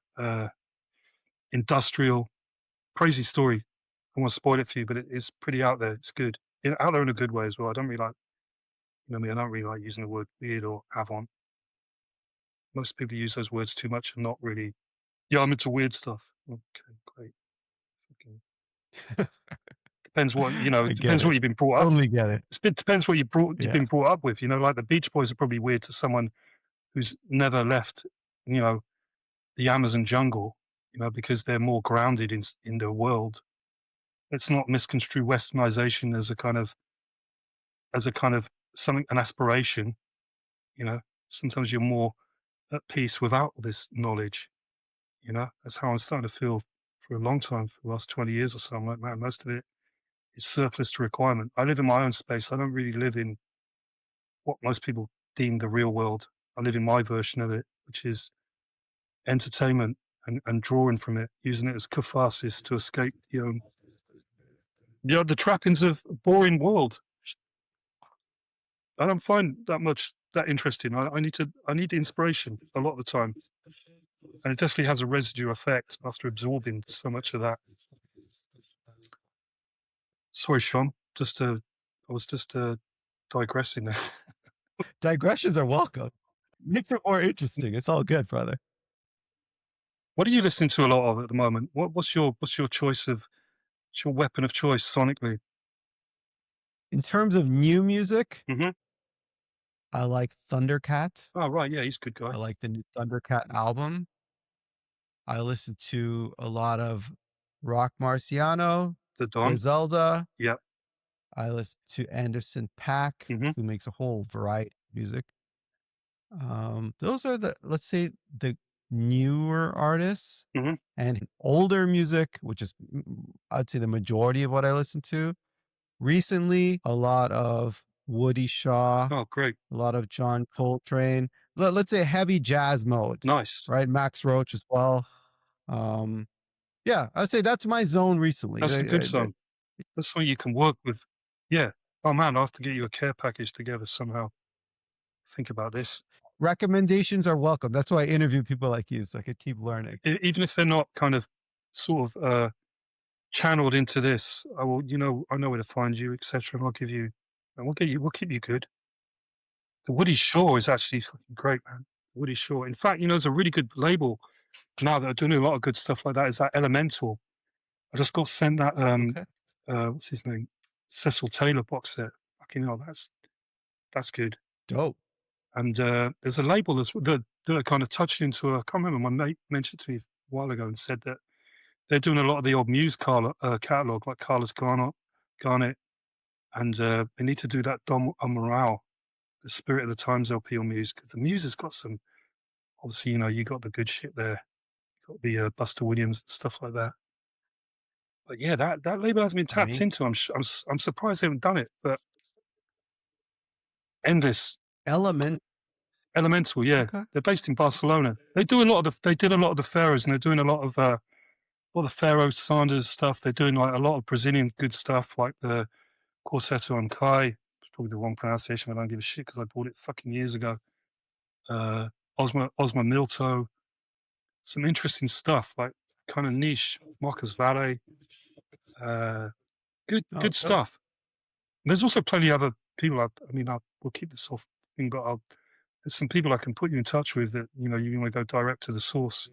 industrial, crazy story. I want to spoil it for you, but it's pretty out there. It's good. Out there in a good way as well. I don't really like, you know me, I don't really like using the word weird or avant. Most people use those words too much and not really, yeah, I'm into weird stuff. Okay, great. Depends what, you know, I it get depends what it. you've been brought up. Totally get it. It depends what you've Yeah. been brought up with. You know, like the Beach Boys are probably weird to someone who's never left, you know, the Amazon jungle, you know, because they're more grounded in their world. Let's not misconstrue westernization as a kind of something, an aspiration. You know, sometimes you're more at peace without this knowledge. You know, that's how I'm starting to feel for a long time, for the last 20 years or so. I'm like, man, most of it is surplus to requirement. I live in my own space. I don't really live in what most people deem the real world. I live in my version of it, which is entertainment and drawing from it, using it as catharsis to escape the trappings of a boring world. I don't find that interesting. I need inspiration a lot of the time, and it definitely has a residue effect after absorbing so much of that. Sorry, Sean. I was just digressing there. Digressions are welcome. Makes it more interesting. It's all good, brother. What are you listening to a lot of at the moment? What's your choice of what's your weapon of choice sonically? In terms of new music, Mm-hmm. I like Thundercat. Oh right, yeah, he's a good I guy. like the new Thundercat album. I listen to a lot of Rock Marciano, The Don. Griselda. Yep. I listen to Anderson .Paak, Mhm. who makes a whole variety of music. Those are let's say, the newer artists. Mhm. And older music, which is, I'd say, the majority of what I listen to. Recently, a lot of Woody Shaw, Oh, great. a lot of John Coltrane. Let's say heavy jazz mode, Nice. right? Max Roach as well. Yeah, I'd say that's my zone recently. That's a good song. That's something you can work with. Yeah. Oh man, I'll have to get you a care package together somehow. Think about this. Recommendations are welcome. That's why I interview people like you, so I could keep learning. Even if they're not kind of sort of channeled into this, I will, I know where to find you, etc. And we'll keep you good. The Woody Shaw is actually fucking great, man. Woody Shaw. In fact, there's a really good label now that are doing a lot of good stuff like that. Is that Elemental? I just got sent that Okay. what's his name? Cecil Taylor box set. Fucking hell, that's good. Dope. And there's a label that are kind of touched into I can't remember, my mate mentioned to me a while ago and said that they're doing a lot of the old Muse catalogue, like Carlos Garnett, and they need to do that Dom Amaral, the Spirit of the Times LP on Muse, because the Muse has got some, obviously, you got the good shit there. You got the Buster Williams and stuff like that. But yeah, that label hasn't been tapped into. I'm surprised they haven't done it. But endless. Elemental, yeah. okay. They're based in Barcelona. They did a lot of the Pharaohs, and they're doing a lot of Pharaoh Sanders stuff. They're doing like a lot of Brazilian good stuff, like the Quarteto on Kai. It's probably the wrong pronunciation. I don't give a shit because I bought it fucking years ago. Osmo Milto. Some interesting stuff, like kind of niche. Marcus Valle. Good stuff. And there's also plenty of other people. We'll keep this off thing, but there's some people I can put you in touch with that, you want to go direct to the source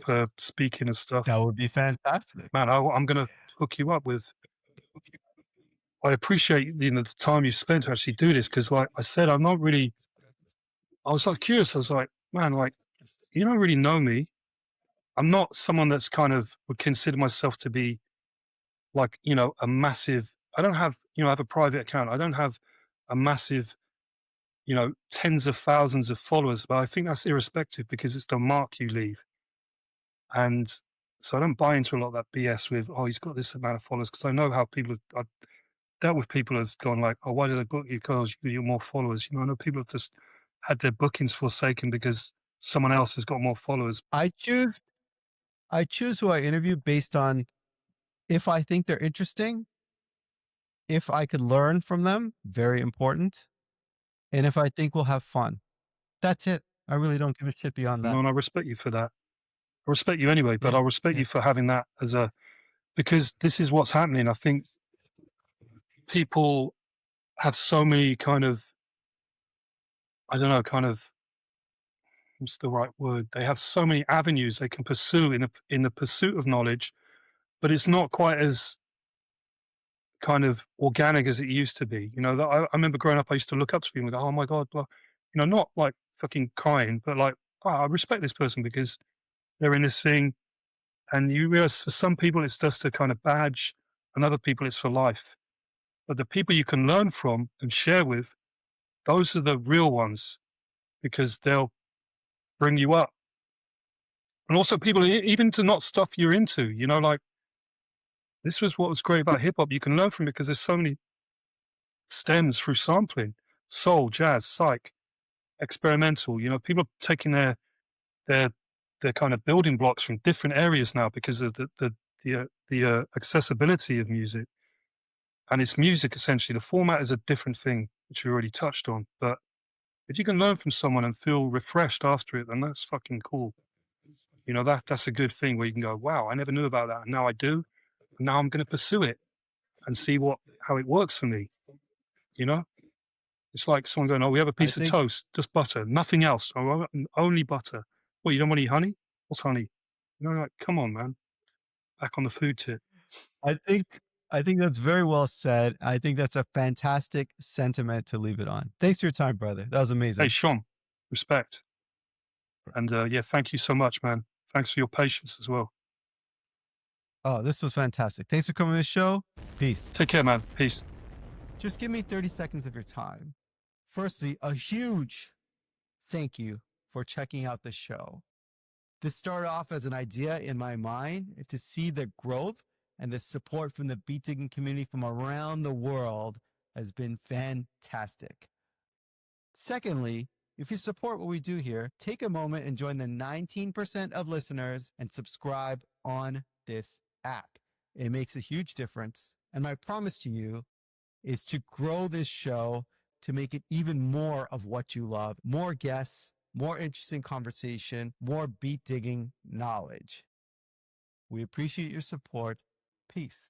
for speaking and stuff. That would be fantastic. Man, I'm going to hook you up with. I appreciate, the time you spent to actually do this because, like I said, I was like curious. I was like, man, like, you don't really know me. I'm not someone that's kind of would consider myself to be like, a massive, I don't have, I have a private account. I don't have a massive, tens of thousands of followers, but I think that's irrespective because it's the mark you leave. And so I don't buy into a lot of that BS with, oh, he's got this amount of followers, because I know how I've dealt with people who've gone like, oh, why did I book you? Because you're more followers. I know people have just had their bookings forsaken because someone else has got more followers. I choose who I interview based on if I think they're interesting, if I could learn from them, very important, and if I think we'll have fun. That's it. I really don't give a shit beyond that. No, and I respect you for that. I respect you anyway, but I respect you for having that because this is what's happening. I think people have so many kind of, what's the right word? They have so many avenues they can pursue in the pursuit of knowledge, but it's not quite as kind of organic as it used to be. I remember growing up, I used to look up to people and go, oh my God, well, not like fucking crying, but like, oh, I respect this person because they're in this thing. And you realize for some people it's just a kind of badge, and other people it's for life. But the people you can learn from and share with, those are the real ones, because they'll bring you up. And also people, even to not stuff you're into, like this was what was great about hip hop. You can learn from it because there's so many stems through sampling, soul, jazz, psych, experimental. People are taking their kind of building blocks from different areas now because of the accessibility of music. And it's music, essentially. The format is a different thing, which we already touched on. But if you can learn from someone and feel refreshed after it, then that's fucking cool. That's a good thing where you can go, wow, I never knew about that. And now I do. And now I'm going to pursue it and see how it works for me. It's like someone going, oh, we have a piece of toast, just butter, nothing else. Oh, only butter. Well, you don't want any honey? What's honey? Like, come on, man. Back on the food tip. I think that's very well said. I think that's a fantastic sentiment to leave it on. Thanks for your time, brother. That was amazing. Hey, Shom, respect. And thank you so much, man. Thanks for your patience as well. Oh, this was fantastic. Thanks for coming to the show. Peace. Take care, man. Peace. Just give me 30 seconds of your time. Firstly, a huge thank you for checking out the show. This started off as an idea in my mind. To see the growth and the support from the beat digging community from around the world has been fantastic. Secondly, if you support what we do here, take a moment and join the 19% of listeners and subscribe on this app. It makes a huge difference. And my promise to you is to grow this show to make it even more of what you love. More guests, more interesting conversation, more beat digging knowledge. We appreciate your support. Peace.